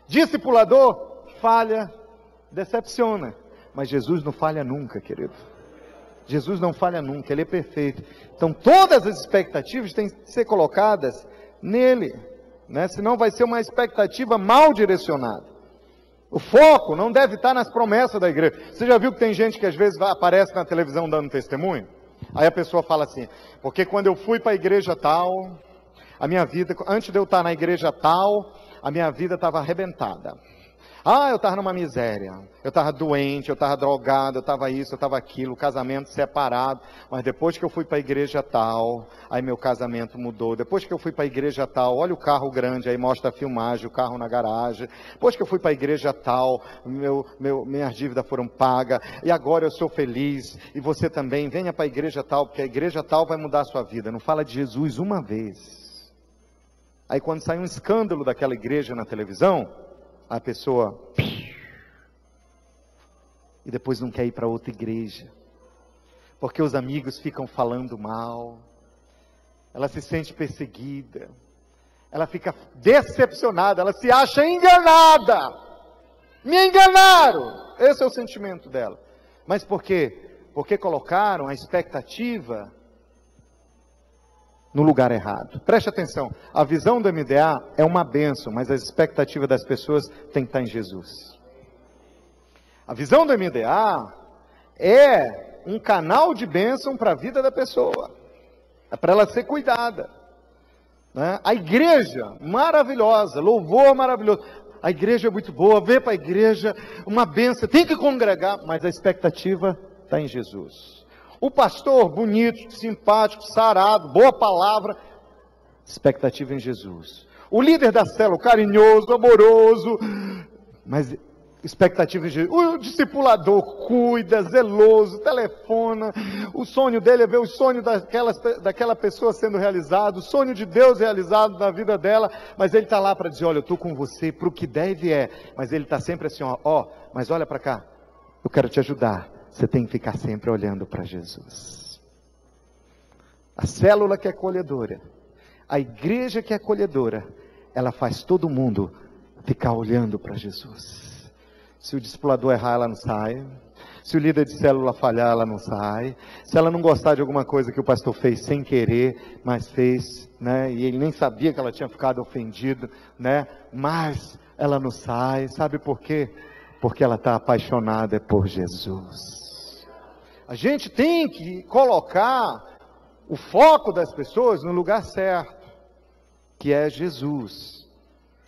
Discipulador falha, decepciona. Mas Jesus não falha nunca, querido. Jesus não falha nunca, Ele é perfeito. Então todas as expectativas têm que ser colocadas nele, né? Senão vai ser uma expectativa mal direcionada. O foco não deve estar nas promessas da igreja. Você já viu que tem gente que às vezes aparece na televisão dando testemunho? Aí a pessoa fala assim, porque quando eu fui para a igreja tal, a minha vida, antes de eu estar na igreja tal, a minha vida estava arrebentada. Ah, eu estava numa miséria, eu estava doente, eu estava drogado, eu estava isso, eu estava aquilo, casamento separado, mas depois que eu fui para a igreja tal, aí meu casamento mudou. Depois que eu fui para a igreja tal, olha o carro grande, aí mostra a filmagem, o carro na garagem. Depois que eu fui para a igreja tal, minhas dívidas foram pagas, e agora eu sou feliz, e você também, venha para a igreja tal, porque a igreja tal vai mudar a sua vida. Não fala de Jesus uma vez. Aí quando sai um escândalo daquela igreja na televisão, a pessoa e depois não quer ir para outra igreja, porque os amigos ficam falando mal, ela se sente perseguida, ela fica decepcionada, ela se acha enganada, me enganaram, esse é o sentimento dela. Mas por quê? Porque colocaram a expectativa no lugar errado. Preste atenção, a visão do MDA é uma bênção, mas a expectativa das pessoas tem que estar em Jesus. A visão do MDA é um canal de bênção para a vida da pessoa, é para ela ser cuidada, né? A igreja, maravilhosa, louvor maravilhoso, a igreja é muito boa, vem para a igreja, uma bênção, tem que congregar, mas a expectativa está em Jesus. O pastor, bonito, simpático, sarado, boa palavra, expectativa em Jesus. O líder da célula, carinhoso, amoroso, mas expectativa em Jesus. O discipulador cuida, zeloso, telefona, o sonho dele é ver o sonho daquela pessoa sendo realizado, o sonho de Deus realizado na vida dela, mas ele está lá para dizer, olha, eu estou com você, para o que deve é, mas ele está sempre assim, ó, mas olha para cá, eu quero te ajudar. Você tem que ficar sempre olhando para Jesus. A célula que é acolhedora, a igreja que é acolhedora, ela faz todo mundo ficar olhando para Jesus. Se o discipulador errar, ela não sai. Se o líder de célula falhar, ela não sai. Se ela não gostar de alguma coisa que o pastor fez sem querer, mas fez, né? E ele nem sabia que ela tinha ficado ofendido, né? Mas ela não sai. Sabe por quê? Porque ela está apaixonada por Jesus. A gente tem que colocar o foco das pessoas no lugar certo, que é Jesus.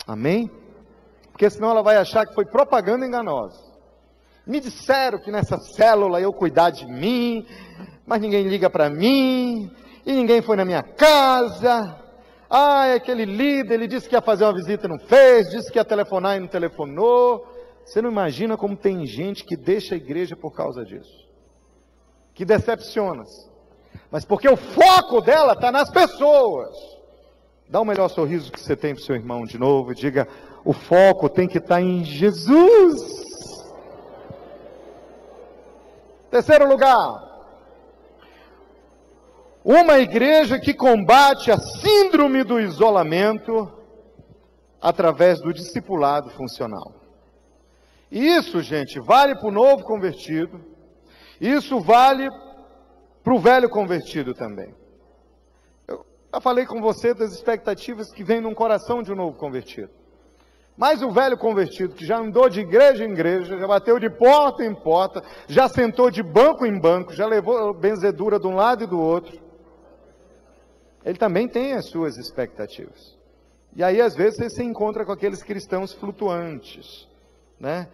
Amém? Porque senão ela vai achar que foi propaganda enganosa. Me disseram que nessa célula eu cuidar de mim, mas ninguém liga para mim, e ninguém foi na minha casa. Ah, aquele líder, ele disse que ia fazer uma visita e não fez, disse que ia telefonar e não telefonou. Você não imagina como tem gente que deixa a igreja por causa disso. Que decepciona-se, mas porque o foco dela está nas pessoas. Dá o melhor sorriso que você tem para o seu irmão de novo e diga, o foco tem que estar em Jesus. Terceiro lugar, uma igreja que combate a síndrome do isolamento através do discipulado funcional. E isso, gente, vale para o novo convertido. Isso vale para o velho convertido também. Eu já falei com você das expectativas que vêm no coração de um novo convertido. Mas o velho convertido, que já andou de igreja em igreja, já bateu de porta em porta, já sentou de banco em banco, já levou benzedura de um lado e do outro, ele também tem as suas expectativas. E aí, às vezes, você se encontra com aqueles cristãos flutuantes, né?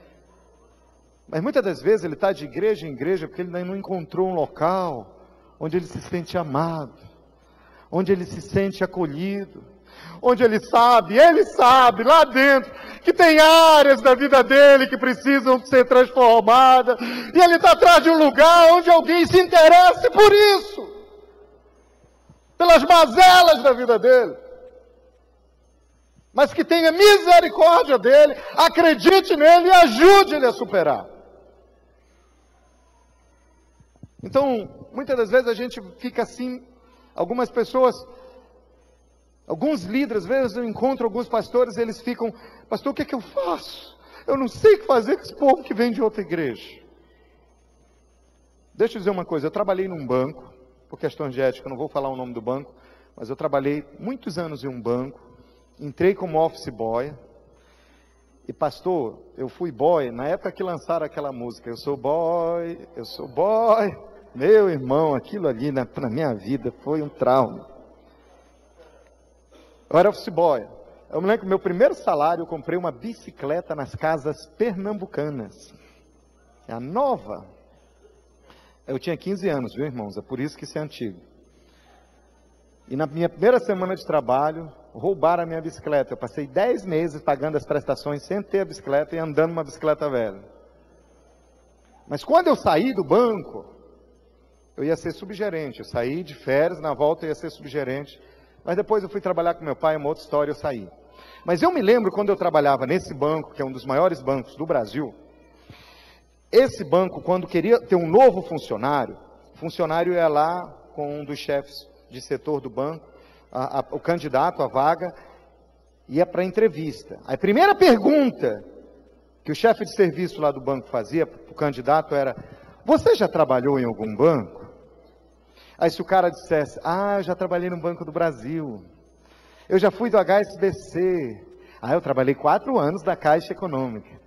Mas muitas das vezes ele está de igreja em igreja porque ele ainda não encontrou um local onde ele se sente amado, onde ele se sente acolhido, onde ele sabe lá dentro, que tem áreas da vida dele que precisam ser transformadas, e ele está atrás de um lugar onde alguém se interesse por isso, pelas mazelas da vida dele, mas que tenha misericórdia dele, acredite nele e ajude ele a superar. Então, muitas das vezes a gente fica assim, algumas pessoas, alguns líderes, às vezes eu encontro alguns pastores, eles ficam, pastor, o que é que eu faço? Eu não sei o que fazer com esse povo que vem de outra igreja. Deixa eu dizer uma coisa, eu trabalhei num banco, por questões de ética, eu não vou falar o nome do banco, mas eu trabalhei muitos anos em um banco, entrei como office boy, e pastor, eu fui boy, na época que lançaram aquela música, eu sou boy, meu irmão, aquilo ali na minha vida foi um trauma. Eu era office boy. Eu me lembro que meu primeiro salário, eu comprei uma bicicleta nas casas pernambucanas. A nova. Eu tinha 15 anos, viu, irmãos? É por isso que isso é antigo. E na minha primeira semana de trabalho, roubaram a minha bicicleta. Eu passei 10 meses pagando as prestações sem ter a bicicleta e andando uma bicicleta velha. Mas quando eu saí do banco, eu ia ser subgerente. Eu saí de férias, na volta eu ia ser subgerente. Mas depois eu fui trabalhar com meu pai, uma outra história, eu saí. Mas eu me lembro quando eu trabalhava nesse banco, que é um dos maiores bancos do Brasil, esse banco, quando queria ter um novo funcionário, o funcionário ia lá com um dos chefes de setor do banco, o candidato à vaga, ia para a entrevista. A primeira pergunta que o chefe de serviço lá do banco fazia para o candidato era, você já trabalhou em algum banco? Aí se o cara dissesse, eu já trabalhei no Banco do Brasil, eu já fui do HSBC, eu trabalhei 4 anos da Caixa Econômica.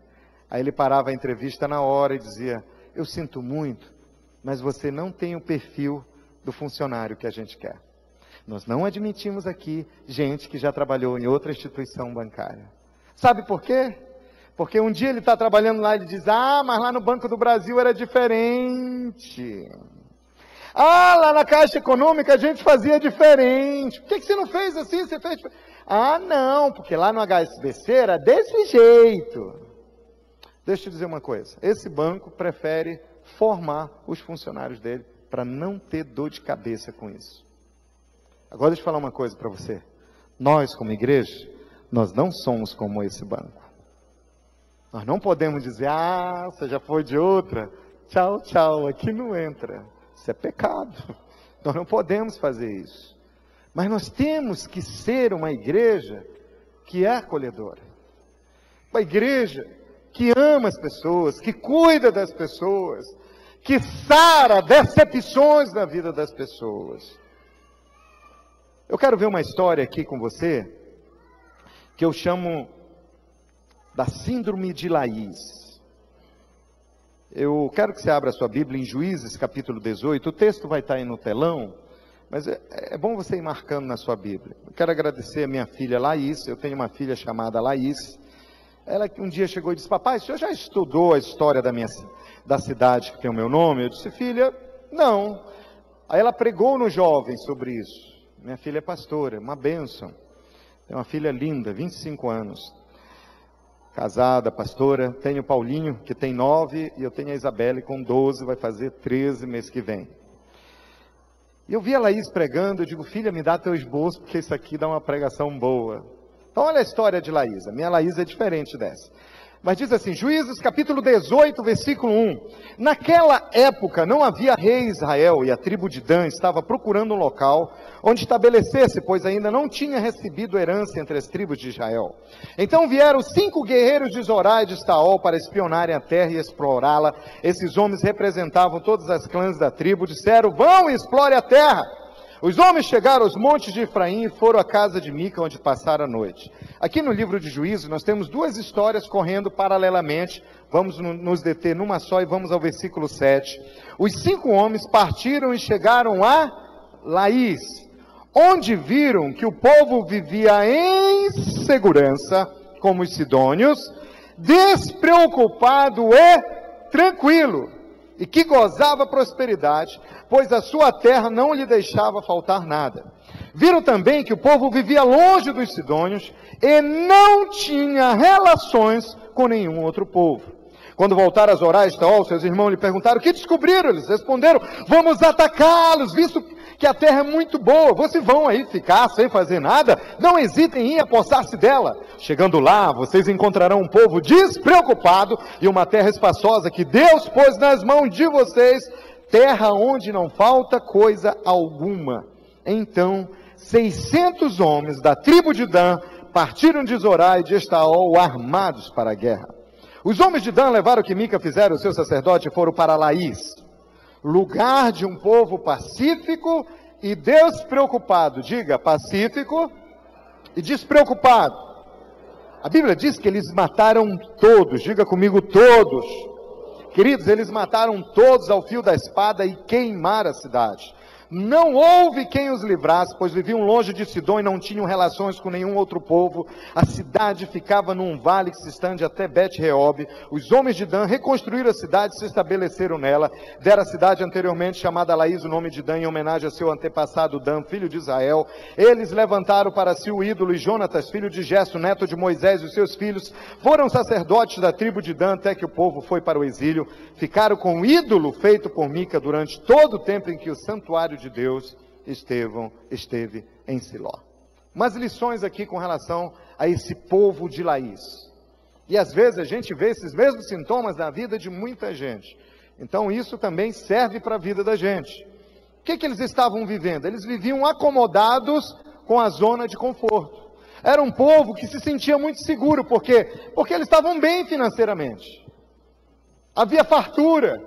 Aí ele parava a entrevista na hora e dizia, eu sinto muito, mas você não tem o perfil do funcionário que a gente quer. Nós não admitimos aqui gente que já trabalhou em outra instituição bancária. Sabe por quê? Porque um dia ele está trabalhando lá e ele diz, mas lá no Banco do Brasil era diferente. Lá na Caixa Econômica a gente fazia diferente. Por que você não fez assim? Você fez diferente. Não, porque lá no HSBC era desse jeito. Deixa eu te dizer uma coisa. Esse banco prefere formar os funcionários dele para não ter dor de cabeça com isso. Agora deixa eu falar uma coisa para você. Nós, como igreja, nós não somos como esse banco. Nós não podemos dizer, você já foi de outra. Tchau, tchau, aqui não entra. Isso é pecado. Nós não podemos fazer isso. Mas nós temos que ser uma igreja que é acolhedora. Uma igreja que ama as pessoas, que cuida das pessoas, que sara decepções na vida das pessoas. Eu quero ver uma história aqui com você, que eu chamo da Síndrome de Laís. Eu quero que você abra a sua Bíblia em Juízes, capítulo 18. O texto vai estar aí no telão, mas é bom você ir marcando na sua Bíblia. Eu quero agradecer a minha filha Laís. Eu tenho uma filha chamada Laís. Ela um dia chegou e disse, papai, o senhor já estudou a história da cidade que tem o meu nome? Eu disse, filha, não. Aí ela pregou no jovem sobre isso. Minha filha é pastora, uma bênção. Tem uma filha linda, 25 anos. Casada, pastora. Tenho o Paulinho, que tem 9, e eu tenho a Isabelle com 12, vai fazer 13 mês que vem. E eu vi a Laís pregando, eu digo, filha, me dá teu esboço, porque isso aqui dá uma pregação boa. Então olha a história de Laís. A minha Laís é diferente dessa. Mas diz assim, Juízes capítulo 18, versículo 1. Naquela época não havia rei em Israel, e a tribo de Dan estava procurando um local onde estabelecesse, pois ainda não tinha recebido herança entre as tribos de Israel. Então vieram 5 guerreiros de Zorá e de Estaol para espionarem a terra e explorá-la. Esses homens representavam todas as clãs da tribo, disseram, vão e explore a terra. Os homens chegaram aos montes de Efraim e foram à casa de Mica, onde passaram a noite. Aqui no livro de Juízes, nós temos 2 histórias correndo paralelamente. Vamos nos deter numa só e vamos ao versículo 7. Os 5 homens partiram e chegaram a Laís, onde viram que o povo vivia em segurança, como os sidônios, despreocupado e tranquilo, e que gozava prosperidade, pois a sua terra não lhe deixava faltar nada. Viram também que o povo vivia longe dos sidônios e não tinha relações com nenhum outro povo. Quando voltaram a Zorá e Estaol, seus irmãos lhe perguntaram: o que descobriram? Eles responderam: vamos atacá-los, visto que a terra é muito boa. Vocês vão aí ficar sem fazer nada? Não hesitem em apossar-se dela. Chegando lá, vocês encontrarão um povo despreocupado e uma terra espaçosa que Deus pôs nas mãos de vocês, terra onde não falta coisa alguma. Então, 600 homens da tribo de Dan partiram de Zorá e de Estaol armados para a guerra. Os homens de Dan levaram o que Mica fizera, o seu sacerdote, e foram para Laís, lugar de um povo pacífico e despreocupado. Diga, pacífico e despreocupado. A Bíblia diz que eles mataram todos. Diga comigo, todos. Queridos, eles mataram todos ao fio da espada e queimaram a cidade. Não houve quem os livrasse, pois viviam longe de Sidom e não tinham relações com nenhum outro povo. A cidade ficava num vale que se estende até Bet-Reob. Os homens de Dan reconstruíram a cidade e se estabeleceram nela. Deram a cidade anteriormente chamada Laís o nome de Dan, em homenagem a seu antepassado Dan, filho de Israel. Eles levantaram para si o ídolo, e Jonatas, filho de Gesso, neto de Moisés, e os seus filhos foram sacerdotes da tribo de Dan, até que o povo foi para o exílio. Ficaram com o ídolo feito por Mica durante todo o tempo em que o santuário de Deus esteve em Siló. Umas lições aqui com relação a esse povo de Laís. E às vezes a gente vê esses mesmos sintomas na vida de muita gente. Então isso também serve para a vida da gente. O que eles estavam vivendo? Eles viviam acomodados com a zona de conforto. Era um povo que se sentia muito seguro. Por quê? Porque eles estavam bem financeiramente. Havia fartura.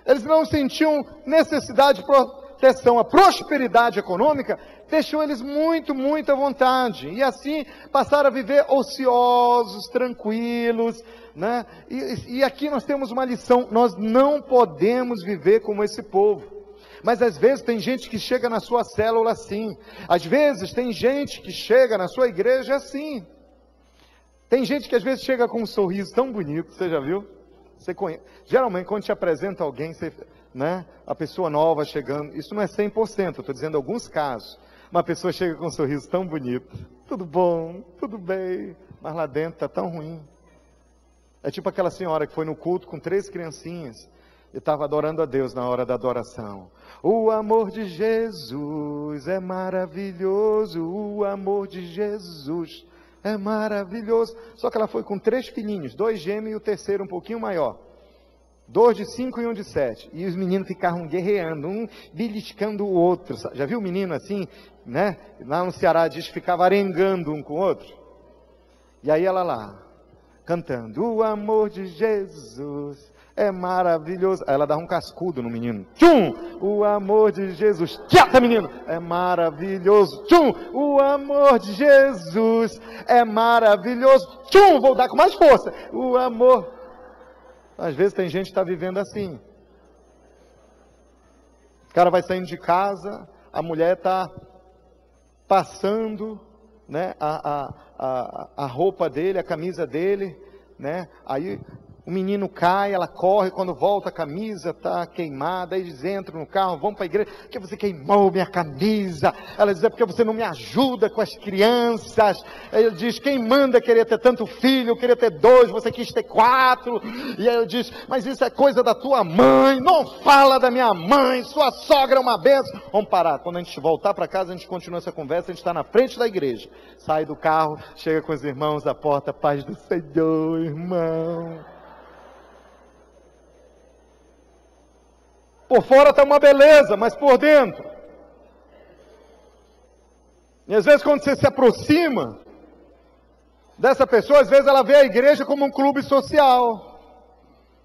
Eles não sentiam necessidade de proteção. A prosperidade econômica deixou eles muito à vontade. E assim passaram a viver ociosos, tranquilos, né? E aqui nós temos uma lição: nós não podemos viver como esse povo. Mas às vezes tem gente que chega na sua célula assim. Às vezes tem gente que chega na sua igreja assim. Tem gente que às vezes chega com um sorriso tão bonito, você já viu? Você conhece. Geralmente quando te apresenta alguém, você, né, a pessoa nova chegando, isso não é 100%, eu estou dizendo alguns casos. Uma pessoa chega com um sorriso tão bonito, tudo bom, tudo bem, mas lá dentro está tão ruim. É tipo aquela senhora que foi no culto com 3 criancinhas e estava adorando a Deus na hora da adoração. O amor de Jesus é maravilhoso, o amor de Jesus é maravilhoso. Só que ela foi com 3 filhinhos, 2 gêmeos e o terceiro um pouquinho maior. 2 de 5 e 1 de 7. E os meninos ficavam guerreando, um beliscando o outro. Já viu o menino assim, né? Lá no Ceará diz que ficava arengando um com o outro. E aí ela lá, cantando, o amor de Jesus é maravilhoso. Aí ela dá um cascudo no menino. Tchum! O amor de Jesus. Quieta, menino! É maravilhoso. Tchum! O amor de Jesus é maravilhoso. Tchum! Vou dar com mais força. O amor. Às vezes tem gente que está vivendo assim. O cara vai saindo de casa, a mulher está passando, né, a roupa dele, a camisa dele, né? Aí o menino cai, ela corre, quando volta a camisa está queimada, aí eles entram no carro, vão para a igreja, porque você queimou minha camisa. Ela diz, é porque você não me ajuda com as crianças. Aí ele diz, quem manda querer ter tanto filho, eu queria ter 2, você quis ter 4. E aí ele diz, mas isso é coisa da tua mãe, não fala da minha mãe, sua sogra é uma benção. Vamos parar, quando a gente voltar para casa, a gente continua essa conversa, a gente está na frente da igreja. Sai do carro, chega com os irmãos da porta, paz do Senhor, irmão. Por fora está uma beleza, mas por dentro. E às vezes quando você se aproxima dessa pessoa, às vezes ela vê a igreja como um clube social.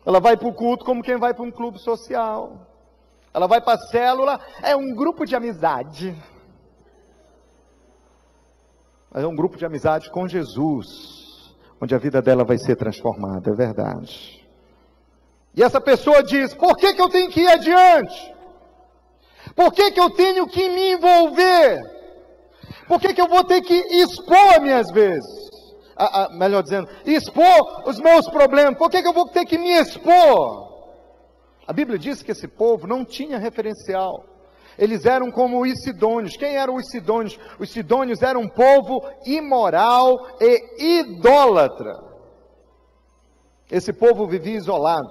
Ela vai para o culto como quem vai para um clube social. Ela vai para a célula, é um grupo de amizade. Mas é um grupo de amizade com Jesus, onde a vida dela vai ser transformada, é verdade. E essa pessoa diz, por que eu tenho que ir adiante? Por que eu tenho que me envolver Por que eu vou ter que expor as minhas vezes? Melhor dizendo, expor os meus problemas. Por que eu vou ter que me expor? A Bíblia diz que esse povo não tinha referencial. Eles eram como os sidônios. Quem eram os sidônios? Os sidônios eram um povo imoral e idólatra. Esse povo vivia isolado.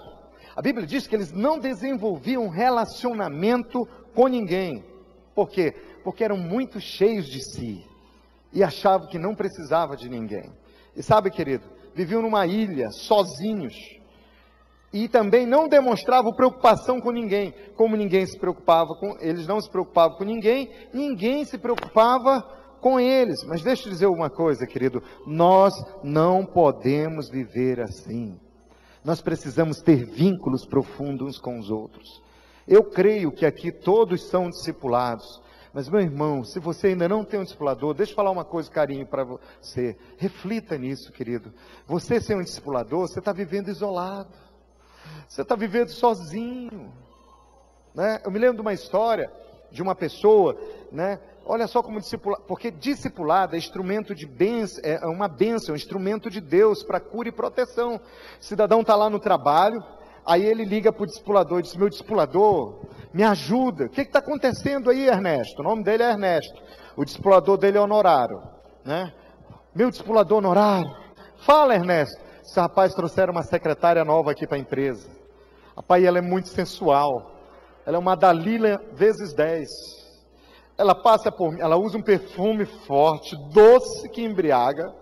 A Bíblia diz que eles não desenvolviam relacionamento com ninguém. Por quê? Porque eram muito cheios de si e achavam que não precisava de ninguém. E sabe, querido, viviam numa ilha, sozinhos, e também não demonstravam preocupação com ninguém. Como ninguém se preocupava com eles, não se preocupavam com ninguém, ninguém se preocupava com eles. Mas deixa eu dizer uma coisa, querido, nós não podemos viver assim. Nós precisamos ter vínculos profundos uns com os outros. Eu creio que aqui todos são discipulados. Mas, meu irmão, se você ainda não tem um discipulador, deixa eu falar uma coisa, carinho, para você. Reflita nisso, querido. Você ser um discipulador, você está vivendo isolado. Você está vivendo sozinho. Né? Eu me lembro de uma história de uma pessoa, né? Olha só como discipulado, porque discipulado é instrumento de bênção, é uma bênção, é um instrumento de Deus para cura e proteção. O cidadão está lá no trabalho, aí ele liga para o discipulador e diz: meu discipulador, me ajuda. O que está acontecendo aí, Ernesto? O nome dele é Ernesto. O discipulador dele é Honorário, né? Meu discipulador Honorário. Fala, Ernesto. Esse rapaz trouxeram uma secretária nova aqui para a empresa. Rapaz, ela é muito sensual. Ela é uma Dalila vezes 10. Ela passa por mim, ela usa um perfume forte, doce, que embriaga.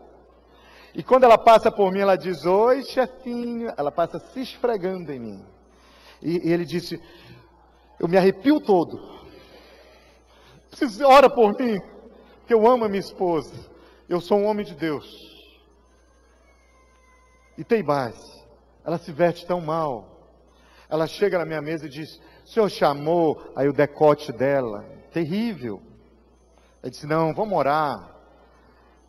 E quando ela passa por mim, ela diz: oi, chefinho. Ela passa se esfregando em mim. E ele disse: eu me arrepio todo. Você ora por mim, porque eu amo a minha esposa. Eu sou um homem de Deus. E tem mais. Ela se veste tão mal. Ela chega na minha mesa e diz: o senhor chamou? Aí o decote dela, terrível. Ele disse: não, vamos orar.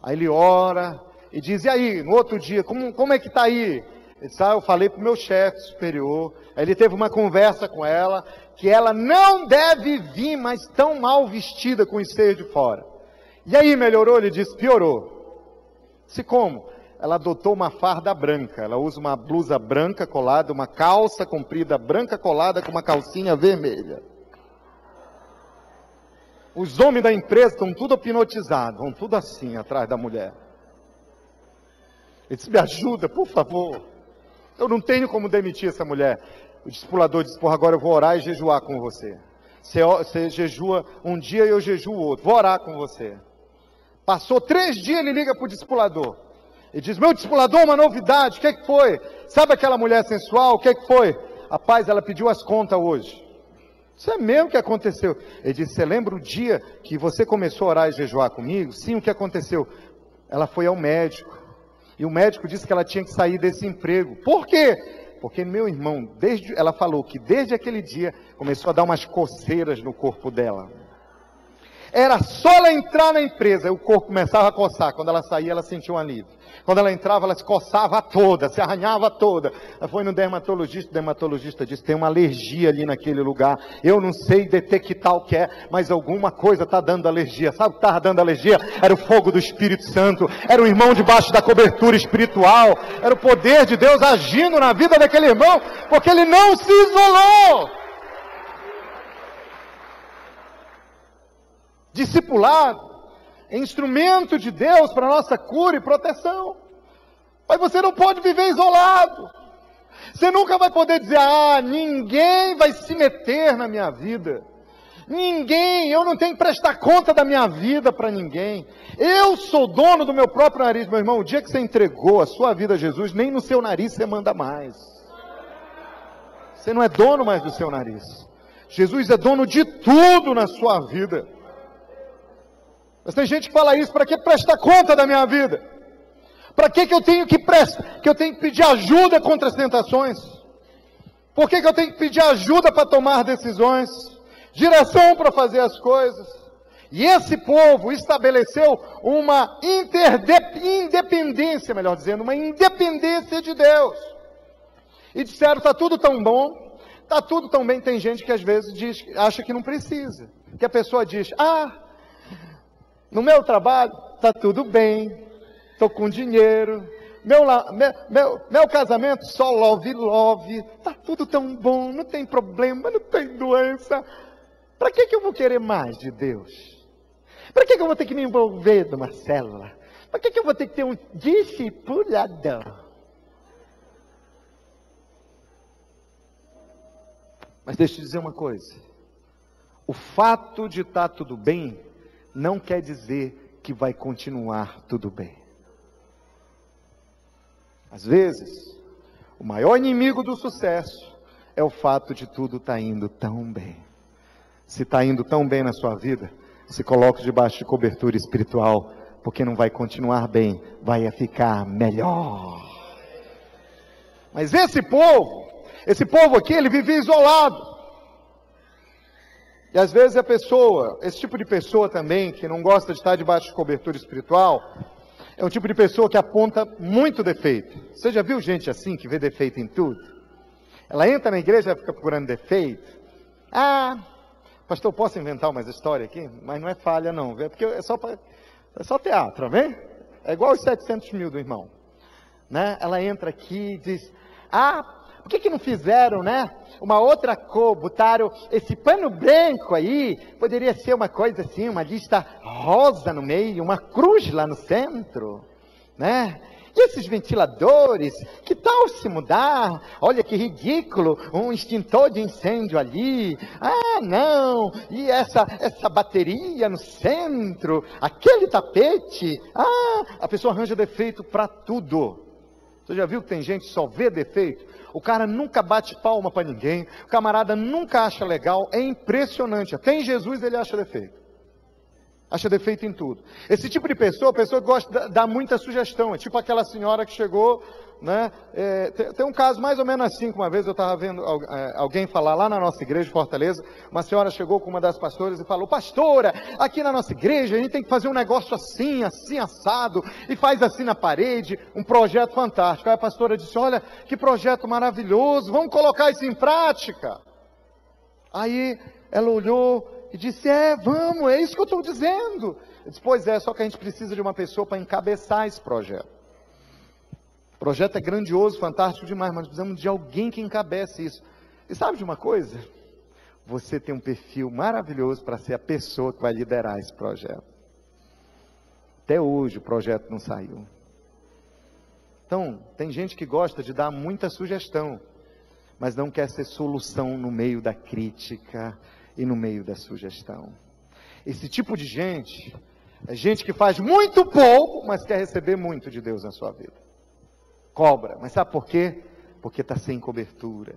Aí ele ora e diz: e aí, no outro dia, como é que está aí? Ele disse: eu falei para o meu chefe superior. Aí ele teve uma conversa com ela, que ela não deve vir mais tão mal vestida com os seios de fora. E aí, melhorou? Ele disse: piorou. Se como? Ela adotou uma farda branca. Ela usa uma blusa branca colada, uma calça comprida branca colada com uma calcinha vermelha. Os homens da empresa estão tudo hipnotizados, vão tudo assim atrás da mulher. Ele disse: me ajuda, por favor. Eu não tenho como demitir essa mulher. O discipulador disse: porra, agora eu vou orar e jejuar com você. Você jejua um dia e eu jejuo o outro. Vou orar com você. Passou 3 dias, ele liga para o discipulador. Ele diz: meu discipulador, uma novidade. O que é que foi? Sabe aquela mulher sensual? O que é que foi? Rapaz, ela pediu as contas hoje. Isso é mesmo que aconteceu. Ele disse: você lembra o dia que você começou a orar e jejuar comigo? Sim, o que aconteceu? Ela foi ao médico. E o médico disse que ela tinha que sair desse emprego. Por quê? Porque, meu irmão, ela falou que desde aquele dia começou a dar umas coceiras no corpo dela. Era só ela entrar na empresa, e o corpo começava a coçar. Quando ela saía, ela sentia um alívio. Quando ela entrava, ela se coçava toda, se arranhava toda. Ela foi no dermatologista, o dermatologista disse: tem uma alergia ali naquele lugar. Eu não sei detectar o que é, mas alguma coisa está dando alergia. Sabe o que estava dando alergia? Era o fogo do Espírito Santo. Era o irmão debaixo da cobertura espiritual. Era o poder de Deus agindo na vida daquele irmão, porque ele não se isolou. Discipulado é instrumento de Deus para nossa cura e proteção. Mas você não pode viver isolado. Você nunca vai poder dizer: ninguém vai se meter na minha vida. Ninguém, eu não tenho que prestar conta da minha vida para ninguém. Eu sou dono do meu próprio nariz. Meu irmão, o dia que você entregou a sua vida a Jesus, nem no seu nariz você manda mais. Você não é dono mais do seu nariz. Jesus é dono de tudo na sua vida. Mas tem gente que fala isso: para que prestar conta da minha vida? Para que eu tenho que pedir ajuda contra as tentações? Por que eu tenho que pedir ajuda para tomar decisões? Direção para fazer as coisas? E esse povo estabeleceu uma independência, melhor dizendo, uma independência de Deus. E disseram: está tudo tão bom, está tudo tão bem. Tem gente que às vezes acha que não precisa. Que a pessoa diz: No meu trabalho, está tudo bem. Estou com dinheiro. Meu casamento, só love. Está tudo tão bom, não tem problema, não tem doença. Para que eu vou querer mais de Deus? Para que eu vou ter que me envolver numa célula? Para que eu vou ter que ter um discipulador? Mas deixa eu te dizer uma coisa. O fato de estar tudo bem não quer dizer que vai continuar tudo bem. Às vezes, o maior inimigo do sucesso é o fato de tudo estar indo tão bem. Se está indo tão bem na sua vida, se coloque debaixo de cobertura espiritual, porque não vai continuar bem, vai ficar melhor. Mas esse povo aqui, ele vivia isolado. E às vezes esse tipo de pessoa também, que não gosta de estar debaixo de cobertura espiritual, é um tipo de pessoa que aponta muito defeito. Você já viu gente assim, que vê defeito em tudo? Ela entra na igreja e fica procurando defeito. Pastor, posso inventar umas histórias aqui? Mas não é falha não, porque é só teatro, vem? É igual os 700 mil do irmão. Né? Ela entra aqui e diz, por que não fizeram, né? Uma outra cor, botaram esse pano branco aí, poderia ser uma coisa assim, uma lista rosa no meio, uma cruz lá no centro, né? E esses ventiladores, que tal se mudar? Olha que ridículo, um extintor de incêndio ali. Não, e essa bateria no centro, aquele tapete. A pessoa arranja defeito para tudo. Você já viu que tem gente que só vê defeito? O cara nunca bate palma para ninguém, o camarada nunca acha legal, é impressionante. Até em Jesus ele acha defeito. Acha defeito em tudo. Esse tipo de pessoa, a pessoa que gosta de dar muita sugestão, é tipo aquela senhora que chegou, né? Tem um caso mais ou menos assim, que uma vez eu estava vendo alguém falar lá na nossa igreja de Fortaleza, uma senhora chegou com uma das pastoras e falou, pastora, aqui na nossa igreja a gente tem que fazer um negócio assim, assado, e faz assim na parede, um projeto fantástico. Aí a pastora disse, olha, que projeto maravilhoso, vamos colocar isso em prática. Aí ela olhou e disse, vamos, é isso que eu estou dizendo. Eu disse, pois é, só que a gente precisa de uma pessoa para encabeçar esse projeto. O projeto é grandioso, fantástico demais, mas precisamos de alguém que encabece isso. E sabe de uma coisa? Você tem um perfil maravilhoso para ser a pessoa que vai liderar esse projeto. Até hoje o projeto não saiu. Então, tem gente que gosta de dar muita sugestão, mas não quer ser solução no meio da crítica e no meio da sugestão. Esse tipo de gente é gente que faz muito pouco, mas quer receber muito de Deus na sua vida. Cobra, mas sabe por quê? Porque está sem cobertura,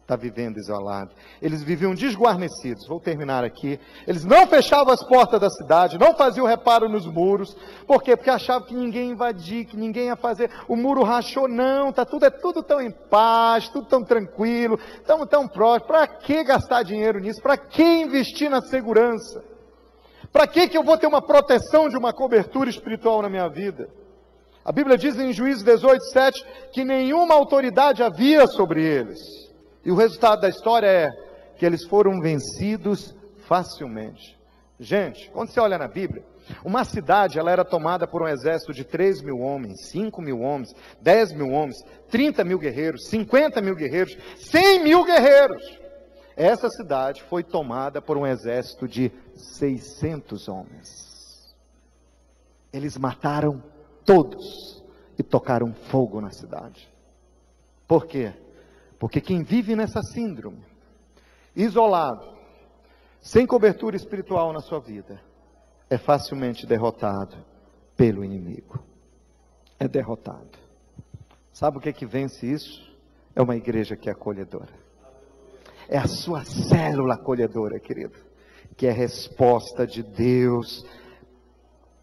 está vivendo isolado. Eles viviam desguarnecidos. Vou terminar aqui. Eles não fechavam as portas da cidade, não faziam reparo nos muros. Por quê? Porque achavam que ninguém ia invadir, que ninguém ia fazer. O muro rachou, não, é tudo tão em paz, tudo tão tranquilo, tão próximo. Para que gastar dinheiro nisso? Para que investir na segurança? Para que eu vou ter uma proteção de uma cobertura espiritual na minha vida? A Bíblia diz em Juízes 18:7 que nenhuma autoridade havia sobre eles. E o resultado da história é que eles foram vencidos facilmente. Gente, quando você olha na Bíblia, uma cidade ela era tomada por um exército de 3 mil homens, 5 mil homens, 10 mil homens, 30 mil guerreiros, 50 mil guerreiros, 100 mil guerreiros. Essa cidade foi tomada por um exército de 600 homens. Eles mataram todos e tocaram fogo na cidade. Por quê? Porque quem vive nessa síndrome, isolado, sem cobertura espiritual na sua vida, é facilmente derrotado pelo inimigo. É derrotado. Sabe o que é que vence isso? É uma igreja que é acolhedora. É a sua célula acolhedora, querido, que é a resposta de Deus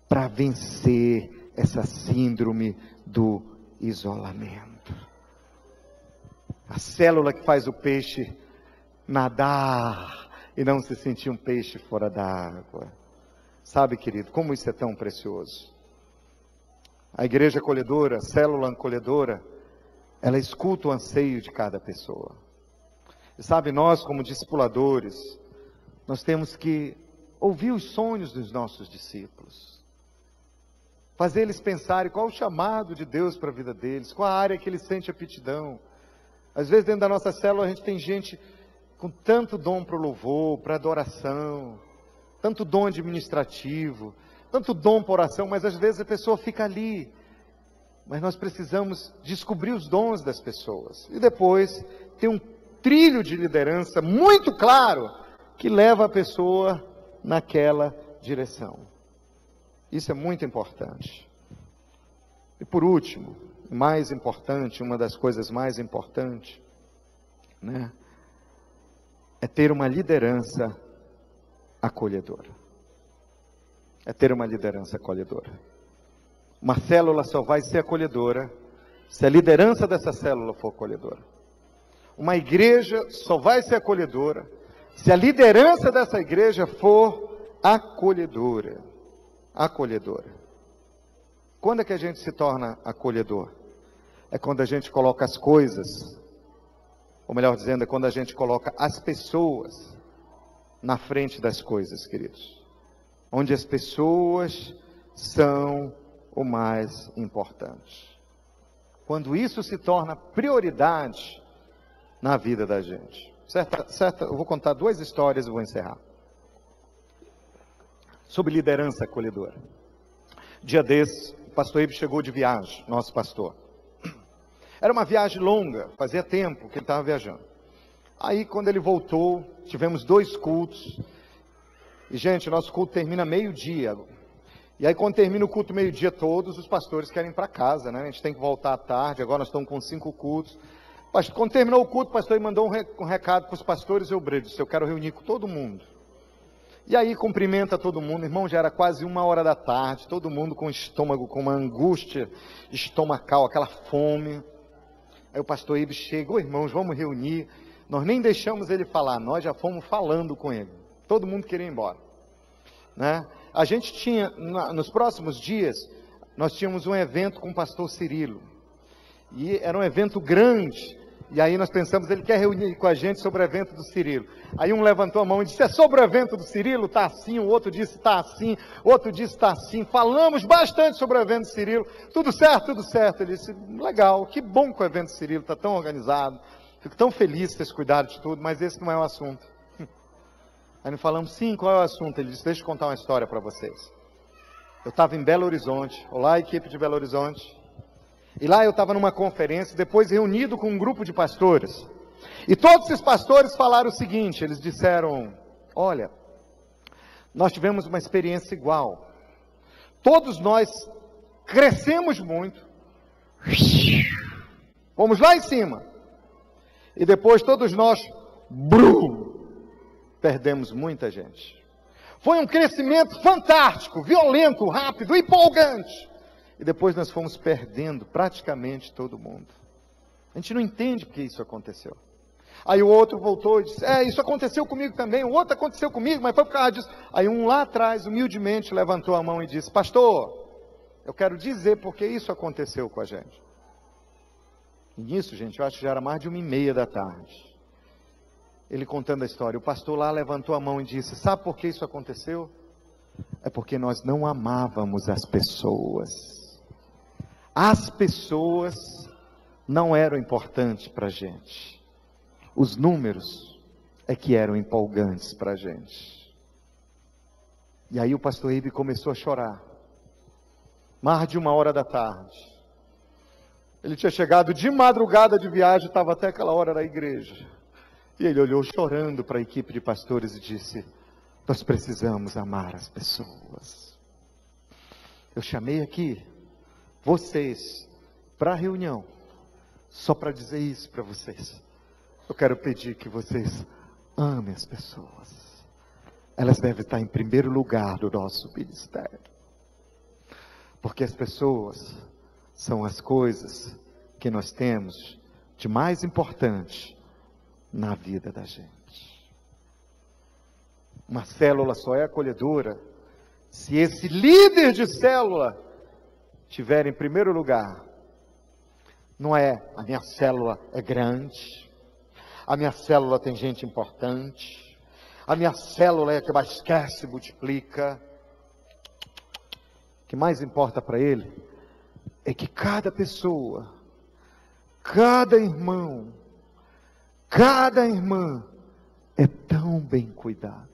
para vencer essa síndrome do isolamento. A célula que faz o peixe nadar e não se sentir um peixe fora d'água. Sabe, querido, como isso é tão precioso. A igreja acolhedora, a célula acolhedora, ela escuta o anseio de cada pessoa. E sabe, nós como discipuladores, nós temos que ouvir os sonhos dos nossos discípulos. fazer eles pensarem qual o chamado de Deus para a vida deles, qual a área que eles sentem aptidão. Às vezes dentro da nossa célula a gente tem gente com tanto dom para o louvor, para a adoração, tanto dom administrativo, tanto dom para oração, mas às vezes a pessoa fica ali. Mas nós precisamos descobrir os dons das pessoas. E depois ter um trilho de liderança muito claro que leva a pessoa naquela direção. Isso é muito importante. E por último, mais importante, uma das coisas mais importantes, né, é ter uma liderança acolhedora. É ter uma liderança acolhedora. Uma célula só vai ser acolhedora se a liderança dessa célula for acolhedora. Uma igreja só vai ser acolhedora se a liderança dessa igreja for acolhedora. Acolhedora. Quando é que a gente se torna acolhedor? É quando a gente coloca as coisas, ou melhor dizendo, é quando a gente coloca as pessoas na frente das coisas, queridos. Onde as pessoas são o mais importante. Quando isso se torna prioridade na vida da gente. Eu vou contar 2 histórias e vou encerrar. Sobre liderança acolhedora. Dia desses, o pastor Ibe chegou de viagem, nosso pastor. Era uma viagem longa, fazia tempo que ele estava viajando. Aí quando ele voltou, tivemos 2 cultos. E gente, nosso culto termina meio-dia. E aí quando termina o culto meio-dia, todos os pastores querem ir para casa, né? A gente tem que voltar à tarde, agora nós estamos com 5 cultos. Quando terminou o culto, o pastor mandou um recado para os pastores e obreiros, disse: eu quero reunir com todo mundo. E aí cumprimenta todo mundo, irmão, já era quase 1h da tarde, todo mundo com o estômago, com uma angústia estomacal, aquela fome. Aí o pastor Ibe chega: ô irmãos, vamos reunir. Nós nem deixamos ele falar, nós já fomos falando com ele. Todo mundo queria ir embora, né? A gente tinha, nos próximos dias, nós tínhamos um evento com o pastor Cirilo. E era um evento grande. E aí nós pensamos, ele quer reunir com a gente sobre o evento do Cirilo. Aí um levantou a mão e disse: é sobre o evento do Cirilo? Está assim. O outro disse: está assim. O outro disse: está assim. Falamos bastante sobre o evento do Cirilo. Tudo certo, tudo certo. Ele disse: legal, que bom que o evento do Cirilo está tão organizado. Fico tão feliz de ter cuidado de tudo, mas esse não é o assunto. Aí nós falamos: sim, qual é o assunto? Ele disse: deixa eu contar uma história para vocês. Eu estava em Belo Horizonte. Olá, equipe de Belo Horizonte. E lá eu estava numa conferência, depois reunido com um grupo de pastores. E todos esses pastores falaram o seguinte, eles disseram: olha, nós tivemos uma experiência igual. Todos nós crescemos muito. Fomos lá em cima. E depois todos nós, perdemos muita gente. Foi um crescimento fantástico, violento, rápido, empolgante. E depois nós fomos perdendo praticamente todo mundo. A gente não entende porque isso aconteceu. Aí o outro voltou e disse: isso aconteceu comigo também. O outro aconteceu comigo, mas foi por causa disso. Aí um lá atrás, humildemente, levantou a mão e disse: pastor, eu quero dizer porque isso aconteceu com a gente. E nisso, gente, eu acho que já era mais de 1h30 da tarde. Ele contando a história. O pastor lá levantou a mão e disse: sabe por que isso aconteceu? É porque nós não amávamos as pessoas. As pessoas não eram importantes para a gente. Os números é que eram empolgantes para a gente. E aí o pastor Ibe começou a chorar. Mais de 1h da tarde. Ele tinha chegado de madrugada de viagem, estava até aquela hora na igreja. E ele olhou chorando para a equipe de pastores e disse: nós precisamos amar as pessoas. Eu chamei aqui vocês para a reunião só para dizer isso para vocês. Eu quero pedir que vocês amem as pessoas. Elas devem estar em primeiro lugar do nosso ministério. Porque as pessoas são as coisas que nós temos de mais importante na vida da gente. Uma célula só é acolhedora se esse líder de célula tiver em primeiro lugar. Não é: a minha célula é grande, a minha célula tem gente importante, a minha célula é a que mais cresce e multiplica. O que mais importa para ele é que cada pessoa, cada irmão, cada irmã é tão bem cuidado.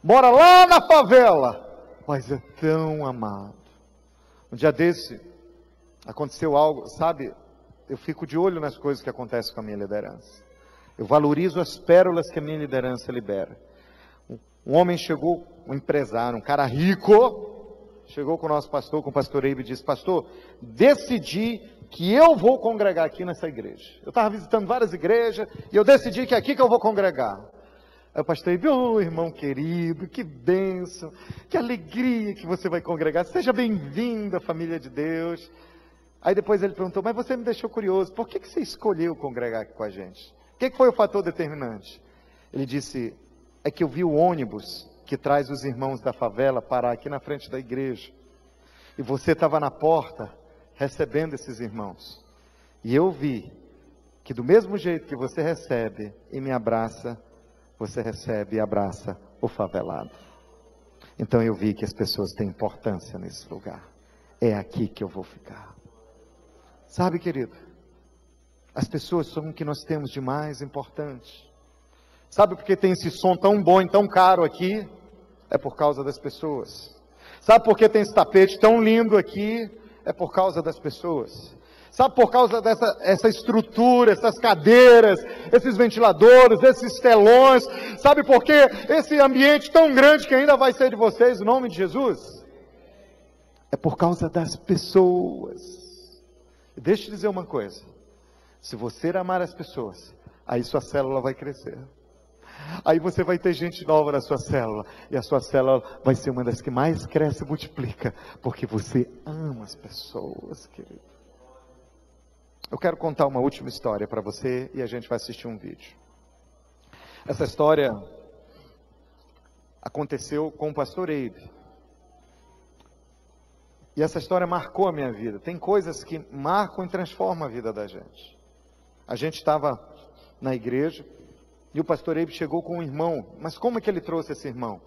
Mora lá na favela, mas é tão amado. Um dia desse, aconteceu algo, sabe? Eu fico de olho nas coisas que acontecem com a minha liderança. Eu valorizo as pérolas que a minha liderança libera. Um homem chegou, um empresário, um cara rico, chegou com o nosso pastor, com o pastor Eibe, e disse: pastor, decidi que eu vou congregar aqui nessa igreja. Eu estava visitando várias igrejas e eu decidi que é aqui que eu vou congregar. Aí o pastor Eibe: oh, irmão querido, que bênção, que alegria que você vai congregar, seja bem-vindo à família de Deus. Aí depois ele perguntou: mas você me deixou curioso, por que você escolheu congregar aqui com a gente? O que foi o fator determinante? Ele disse: é que eu vi o ônibus que traz os irmãos da favela parar aqui na frente da igreja. E você estava na porta recebendo esses irmãos. E eu vi que do mesmo jeito que você recebe e me abraça, você recebe e abraça o favelado. Então eu vi que as pessoas têm importância nesse lugar. É aqui que eu vou ficar. Sabe, querido, as pessoas são o que nós temos de mais importante. Sabe por que tem esse som tão bom e tão caro aqui? É por causa das pessoas. Sabe por que tem esse tapete tão lindo aqui? É por causa das pessoas. Sabe por causa dessa estrutura, essas cadeiras, esses ventiladores, esses telões? Sabe por que esse ambiente tão grande que ainda vai ser de vocês, em nome de Jesus? É por causa das pessoas. E deixa eu te dizer uma coisa. Se você amar as pessoas, aí sua célula vai crescer. Aí você vai ter gente nova na sua célula. E a sua célula vai ser uma das que mais cresce e multiplica. Porque você ama as pessoas, querido. Eu quero contar uma última história para você e a gente vai assistir um vídeo. Essa história aconteceu com o pastor Eibe. E essa história marcou a minha vida. Tem coisas que marcam e transformam a vida da gente. A gente estava na igreja e o pastor Eibe chegou com um irmão. Mas como é que ele trouxe esse irmão?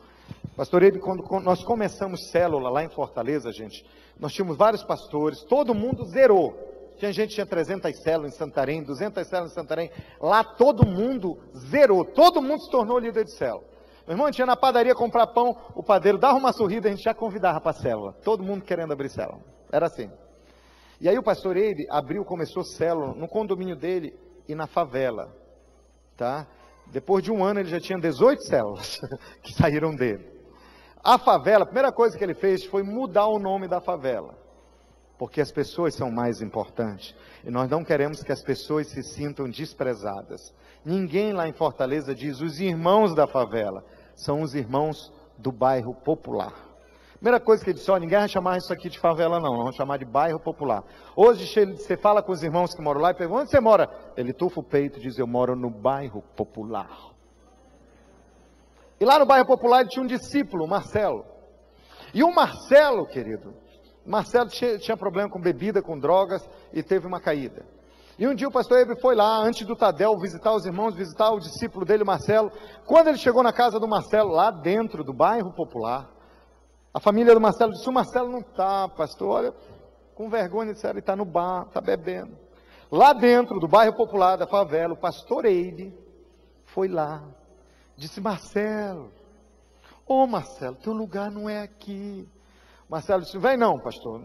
Pastor Eibe, quando nós começamos célula lá em Fortaleza, gente, nós tínhamos vários pastores, todo mundo zerou. Tinha gente que tinha 300 células em Santarém, 200 células em Santarém. Lá todo mundo zerou, todo mundo se tornou líder de célula. Meu irmão, a gente ia na padaria comprar pão, o padeiro dava uma sorrida, a gente já convidava para a célula. Todo mundo querendo abrir célula. Era assim. E aí o pastor Eibe começou célula no condomínio dele e na favela. Tá? Depois de um ano ele já tinha 18 células que saíram dele. A favela, a primeira coisa que ele fez foi mudar o nome da favela. Porque as pessoas são mais importantes. E nós não queremos que as pessoas se sintam desprezadas. Ninguém lá em Fortaleza diz os irmãos da favela. São os irmãos do bairro popular. Primeira coisa que ele disse: ó, ninguém vai chamar isso aqui de favela não. Nós vamos chamar de bairro popular. Hoje você fala com os irmãos que moram lá e pergunta: onde você mora? Ele tufa o peito e diz: eu moro no bairro popular. E lá no bairro popular ele tinha um discípulo, o Marcelo. E o Marcelo, querido, Marcelo tinha problema com bebida, com drogas e teve uma caída. E um dia o pastor Eibe foi lá, antes do Tadel, visitar os irmãos, visitar o discípulo dele, Marcelo. Quando ele chegou na casa do Marcelo, lá dentro do bairro popular, a família do Marcelo disse: o Marcelo não está, pastor, olha, com vergonha, disseram, ele está no bar, está bebendo. Lá dentro do bairro popular da favela, o pastor Eibe foi lá, disse: Marcelo, ô Marcelo, teu lugar não é aqui. Marcelo disse: vem não, pastor.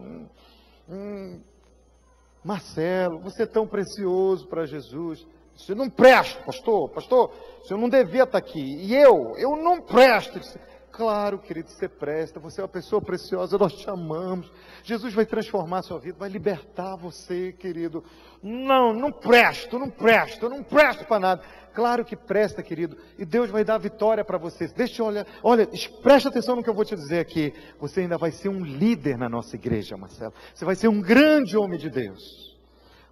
Marcelo, você é tão precioso para Jesus. Você não presta, pastor, você não devia estar aqui. E eu não presto. Disse: claro, querido, você presta, você é uma pessoa preciosa, nós te amamos. Jesus vai transformar a sua vida, vai libertar você, querido. Não presto, eu não presto para nada. Claro que presta, querido, e Deus vai dar vitória para vocês. Deixa eu olha, preste atenção no que eu vou te dizer aqui. Você ainda vai ser um líder na nossa igreja, Marcelo. Você vai ser um grande homem de Deus.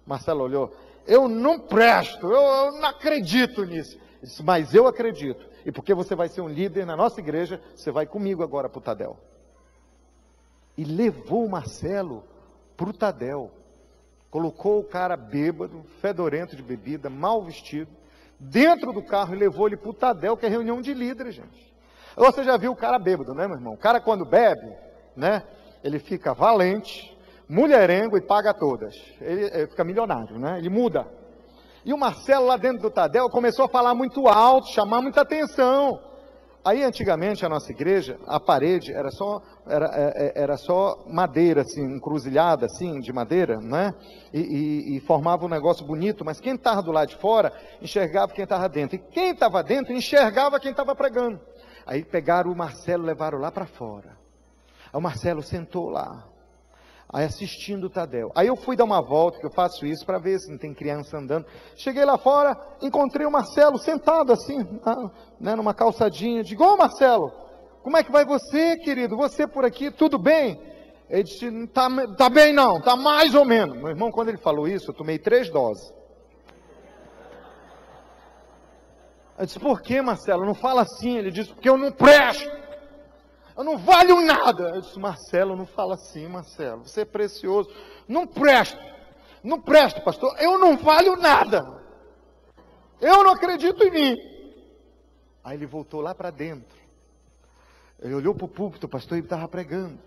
Marcelo olhou: eu não presto, eu não acredito nisso. Ele disse: mas eu acredito. E porque você vai ser um líder na nossa igreja, você vai comigo agora para o Tadel. E levou o Marcelo para o Tadel. Colocou o cara bêbado, fedorento de bebida, mal vestido, dentro do carro e levou ele para o Tadel, que é reunião de líderes, gente. Você já viu o cara bêbado, né, meu irmão? O cara quando bebe, né? ele fica valente, mulherengo e paga todas. Ele fica milionário, né? Ele muda. E o Marcelo lá dentro do Tadel começou a falar muito alto, chamar muita atenção. Aí antigamente a nossa igreja, a parede era só madeira, assim, encruzilhada assim, de madeira, né? E formava um negócio bonito, mas quem estava do lado de fora enxergava quem estava dentro. E quem estava dentro enxergava quem estava pregando. Aí pegaram o Marcelo e levaram lá para fora. Aí o Marcelo sentou lá, aí assistindo o Tadel. Aí eu fui dar uma volta, que eu faço isso para ver se não tem criança andando. Cheguei lá fora, encontrei o Marcelo sentado assim, né, numa calçadinha. Digo: ô Marcelo, como é que vai você, querido? Você por aqui, tudo bem? Ele disse: não tá bem não, tá mais ou menos. Meu irmão, quando ele falou isso, eu tomei 3 doses. Eu disse: por que, Marcelo? Não fala assim. Ele disse: porque eu não presto. Eu não valho nada. Eu disse: Marcelo, não fala assim, Marcelo. Você é precioso. Não presto. Não presto, pastor. Eu não valho nada. Eu não acredito em mim. Aí ele voltou lá para dentro. Ele olhou para o púlpito, o pastor, ele estava pregando.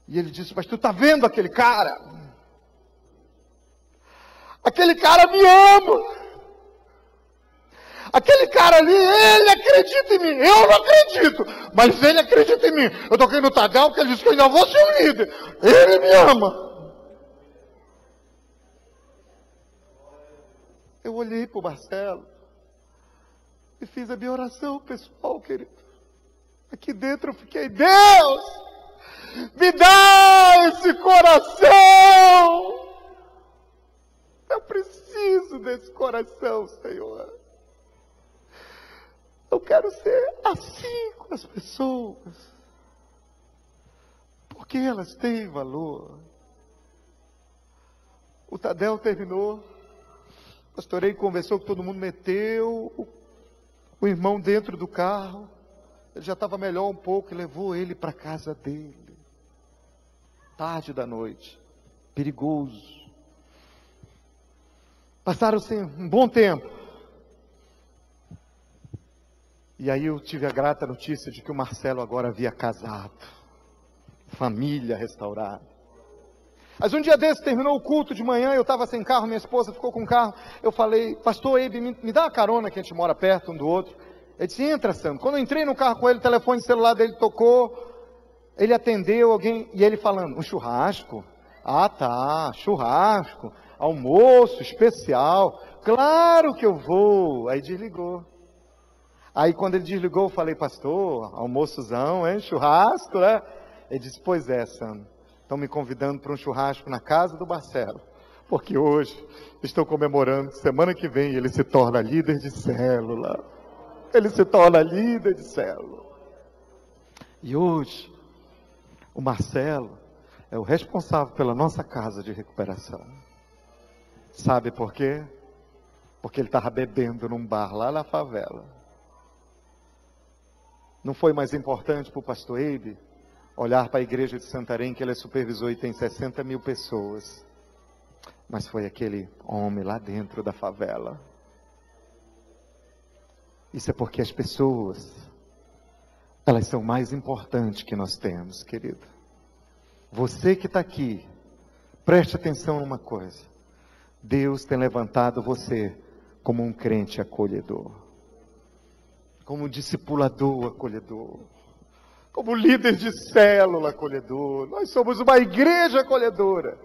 E ele disse: pastor, está vendo aquele cara? Aquele cara me ama. Aquele cara ali, ele acredita em mim. Eu não acredito, mas ele acredita em mim. Eu toquei no Tadel porque ele disse que eu ainda vou ser um líder. Ele me ama. Eu olhei para o Marcelo e fiz a minha oração pessoal, querido. Aqui dentro eu fiquei: Deus, me dá esse coração. Eu preciso desse coração, Senhor. Eu quero ser assim com as pessoas, porque elas têm valor. O Tadel terminou, o pastor Ei conversou com todo mundo, meteu o irmão dentro do carro. Ele já estava melhor um pouco e levou ele para a casa dele. Tarde da noite, perigoso. Passaram-se um bom tempo. E aí eu tive a grata notícia de que o Marcelo agora havia casado. Família restaurada. Mas um dia desse, terminou o culto de manhã, eu estava sem carro, minha esposa ficou com o carro. Eu falei: pastor Eibe, me dá uma carona, que a gente mora perto um do outro. Ele disse: entra, Sandro. Quando eu entrei no carro com ele, o telefone celular dele tocou. Ele atendeu alguém, e ele falando: um churrasco? Ah tá, churrasco, almoço especial. Claro que eu vou. Aí desligou. Aí quando ele desligou, eu falei: pastor, almoçozão, hein? Churrasco, né? Ele disse: pois é, Sandro, estão me convidando para um churrasco na casa do Marcelo, porque hoje estou comemorando que semana que vem ele se torna líder de célula. Ele se torna líder de célula. E hoje, o Marcelo é o responsável pela nossa casa de recuperação. Sabe por quê? Porque ele estava bebendo num bar lá na favela. Não foi mais importante para o pastor Eibe olhar para a igreja de Santarém, que ele é supervisor e tem 60 mil pessoas. Mas foi aquele homem lá dentro da favela. Isso é porque as pessoas, elas são mais importantes que nós temos, querido. Você que está aqui, preste atenção numa coisa. Deus tem levantado você como um crente acolhedor, como discipulador acolhedor, como líder de célula acolhedor. Nós somos uma igreja acolhedora,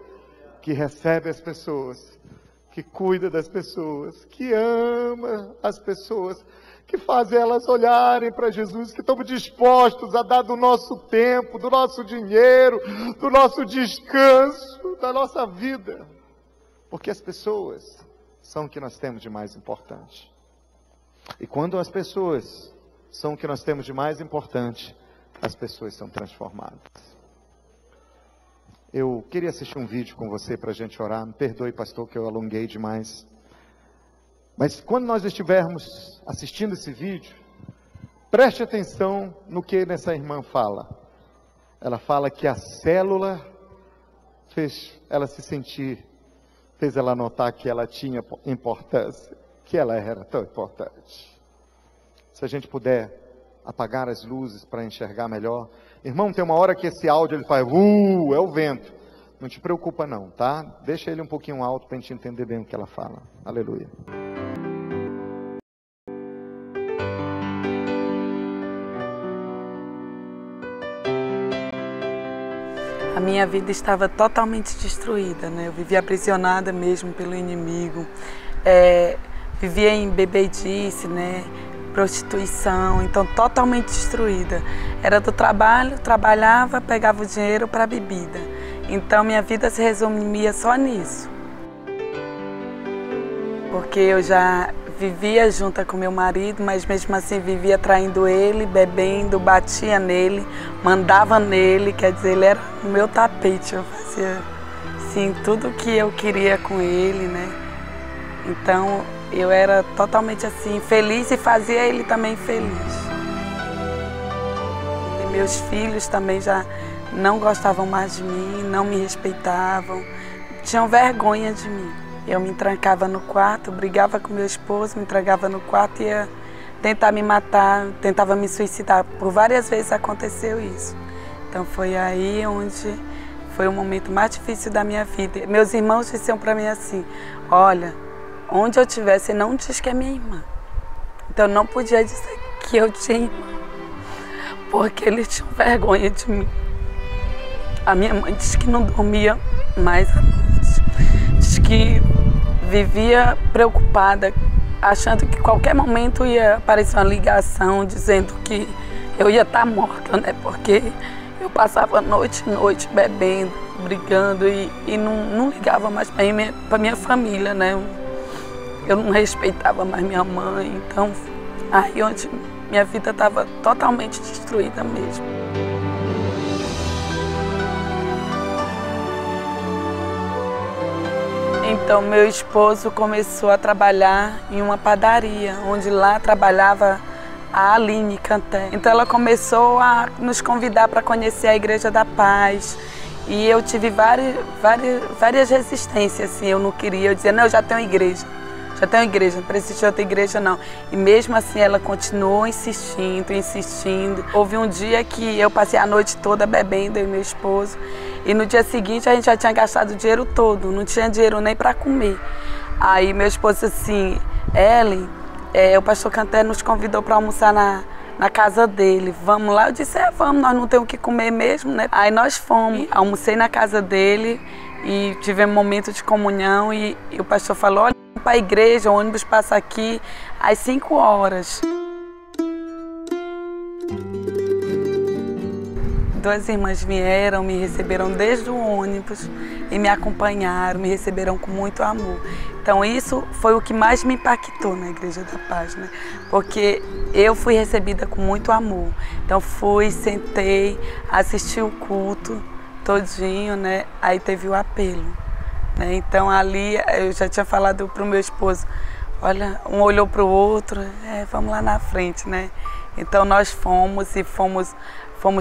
que recebe as pessoas, que cuida das pessoas, que ama as pessoas, que faz elas olharem para Jesus, que estamos dispostos a dar do nosso tempo, do nosso dinheiro, do nosso descanso, da nossa vida. Porque as pessoas são o que nós temos de mais importante. E quando as pessoas são o que nós temos de mais importante, as pessoas são transformadas. Eu queria assistir um vídeo com você para a gente orar. Me perdoe, pastor, que eu alonguei demais. Mas quando nós estivermos assistindo esse vídeo, preste atenção no que essa irmã fala. Ela fala que a célula fez ela se sentir, fez ela notar que ela tinha importância, que ela era tão importante. Se a gente puder apagar as luzes para enxergar melhor. Irmão, tem uma hora que esse áudio ele faz, é o vento. Não te preocupa não, tá? Deixa ele um pouquinho alto para a gente entender bem o que ela fala. Aleluia. A minha vida estava totalmente destruída, né? Eu vivia aprisionada mesmo pelo inimigo. Vivia em bebedice, né? Prostituição, então totalmente destruída. Era do trabalho, trabalhava, pegava o dinheiro para a bebida. Então minha vida se resumia só nisso. Porque eu já vivia junto com meu marido, mas mesmo assim vivia traindo ele, bebendo, batia nele, mandava nele, quer dizer, ele era o meu tapete. Eu fazia assim, tudo que eu queria com ele, né? Então eu era totalmente assim, feliz e fazia ele também feliz. E meus filhos também já não gostavam mais de mim, não me respeitavam, tinham vergonha de mim. Eu me trancava no quarto, brigava com meu esposo, me trancava no quarto e ia tentar me matar, tentava me suicidar. Por várias vezes aconteceu isso. Então foi aí onde foi o momento mais difícil da minha vida. Meus irmãos diziam para mim assim, olha, onde eu estiver, você não diz que é minha irmã. Então eu não podia dizer que eu tinha irmã, porque eles tinham vergonha de mim. A minha mãe disse que não dormia mais à noite, diz que vivia preocupada, achando que qualquer momento ia aparecer uma ligação dizendo que eu ia estar morta, né? Porque eu passava noite e noite bebendo, brigando e não ligava mais para minha família, né? Eu não respeitava mais minha mãe, então aí onde minha vida estava totalmente destruída mesmo. Então meu esposo começou a trabalhar em uma padaria, onde lá trabalhava a Aline Canté. Então ela começou a nos convidar para conhecer a Igreja da Paz. E eu tive várias resistências, assim, eu não queria, eu dizia, não, eu já tenho igreja, não preciso de outra igreja não. E mesmo assim ela continuou insistindo. Houve um dia que eu passei a noite toda bebendo, eu e meu esposo, e no dia seguinte a gente já tinha gastado o dinheiro todo, não tinha dinheiro nem para comer. Aí meu esposo disse assim, Ellen, o pastor Canté nos convidou para almoçar na casa dele, vamos lá? Eu disse, vamos, nós não temos o que comer mesmo, né? Aí nós fomos, almocei na casa dele e tivemos um momento de comunhão e o pastor falou, olha, para a igreja, o ônibus passa aqui às 5 horas. Duas irmãs vieram, me receberam desde o ônibus e me acompanharam, me receberam com muito amor. Então isso foi o que mais me impactou na Igreja da Paz, né? Porque eu fui recebida com muito amor. Então fui, sentei, assisti o culto todinho, né? Aí teve o apelo, né? Então ali eu já tinha falado para o meu esposo, olha, um olhou para o outro, vamos lá na frente, né? Então nós fomos e fomos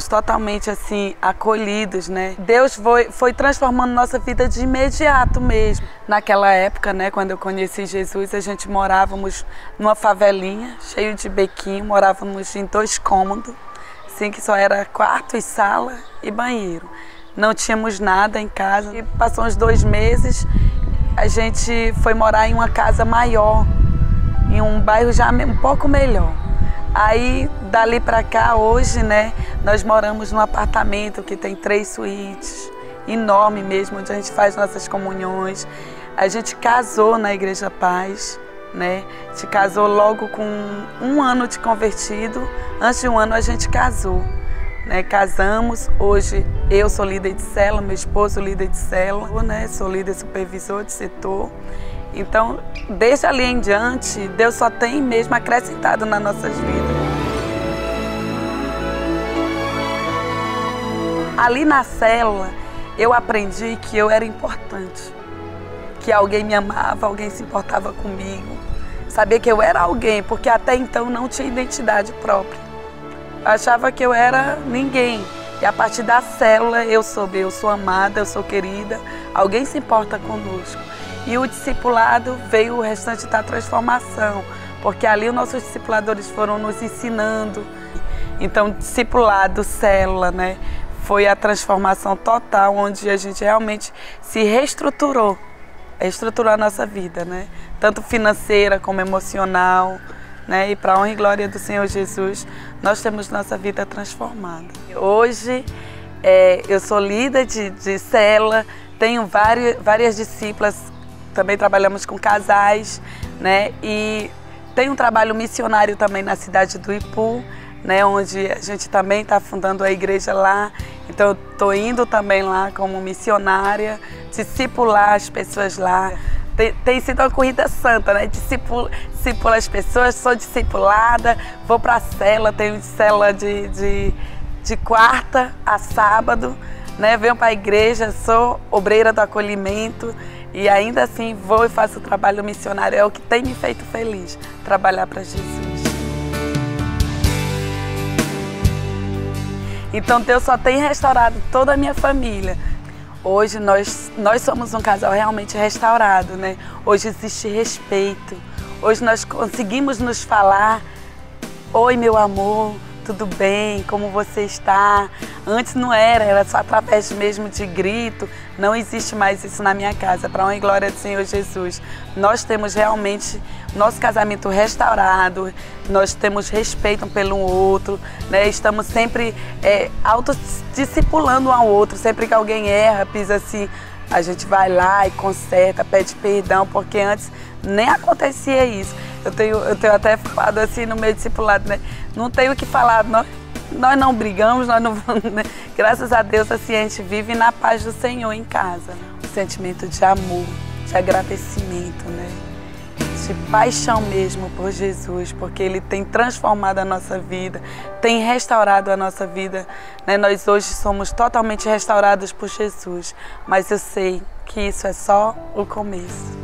totalmente assim acolhidos, né? Deus foi transformando nossa vida de imediato mesmo. Naquela época, né, quando eu conheci Jesus, a gente morávamos numa favelinha, cheio de bequinho, morávamos em 2 cômodos, assim que só era quarto e sala e banheiro. Não tínhamos nada em casa. E passou uns 2 meses, a gente foi morar em uma casa maior, em um bairro já um pouco melhor. Aí, dali para cá, hoje, né, nós moramos num apartamento que tem 3 suítes, enorme mesmo, onde a gente faz nossas comunhões. A gente casou na Igreja Paz, né, a gente casou logo com 1 ano de convertido, antes de 1 ano a gente casou, né, casamos. Hoje eu sou líder de célula, meu esposo líder de célula, né, sou líder supervisor de setor. Então, desde ali em diante, Deus só tem mesmo acrescentado nas nossas vidas. Ali na célula, eu aprendi que eu era importante, que alguém me amava, alguém se importava comigo, sabia que eu era alguém, porque até então não tinha identidade própria. Eu achava que eu era ninguém. E a partir da célula eu soube, eu sou amada, eu sou querida, alguém se importa conosco. E o discipulado veio o restante da transformação, porque ali os nossos discipuladores foram nos ensinando. Então, discipulado, célula, né? Foi a transformação total, onde a gente realmente se reestruturou a nossa vida, né? Tanto financeira como emocional, né? E para a honra e glória do Senhor Jesus, nós temos nossa vida transformada. Hoje, eu sou líder de célula, tenho várias discípulas, também trabalhamos com casais, né? E tem um trabalho missionário também na cidade do Ipu, né? Onde a gente também está fundando a igreja lá. Então, eu estou indo também lá como missionária, discipular as pessoas lá. Tem sido uma corrida santa, né? Discipular as pessoas, sou discipulada, vou para a célula, tenho célula de quarta a sábado, né? Venho para a igreja, sou obreira do acolhimento e ainda assim vou e faço o trabalho missionário. É o que tem me feito feliz, trabalhar para Jesus. Então Deus só tem restaurado toda a minha família. Hoje nós somos um casal realmente restaurado, né? Hoje existe respeito. Hoje nós conseguimos nos falar: oi, meu amor, tudo bem? Como você está? Antes não era só através mesmo de grito. Não existe mais isso na minha casa, para a honra e glória do Senhor Jesus. Nós temos realmente nosso casamento restaurado, nós temos respeito um pelo outro, né? Estamos sempre autodiscipulando um ao outro. Sempre que alguém erra, pisa assim, a gente vai lá e conserta, pede perdão, porque antes nem acontecia isso. Eu tenho até falado assim no meu discipulado, né? Não tenho o que falar, nós não brigamos, nós não vamos, né? Graças a Deus, assim, a gente vive na paz do Senhor em casa, né? Um sentimento de amor, de agradecimento, né? De paixão mesmo por Jesus, porque Ele tem transformado a nossa vida, tem restaurado a nossa vida, né? Nós hoje somos totalmente restaurados por Jesus, mas eu sei que isso é só o começo.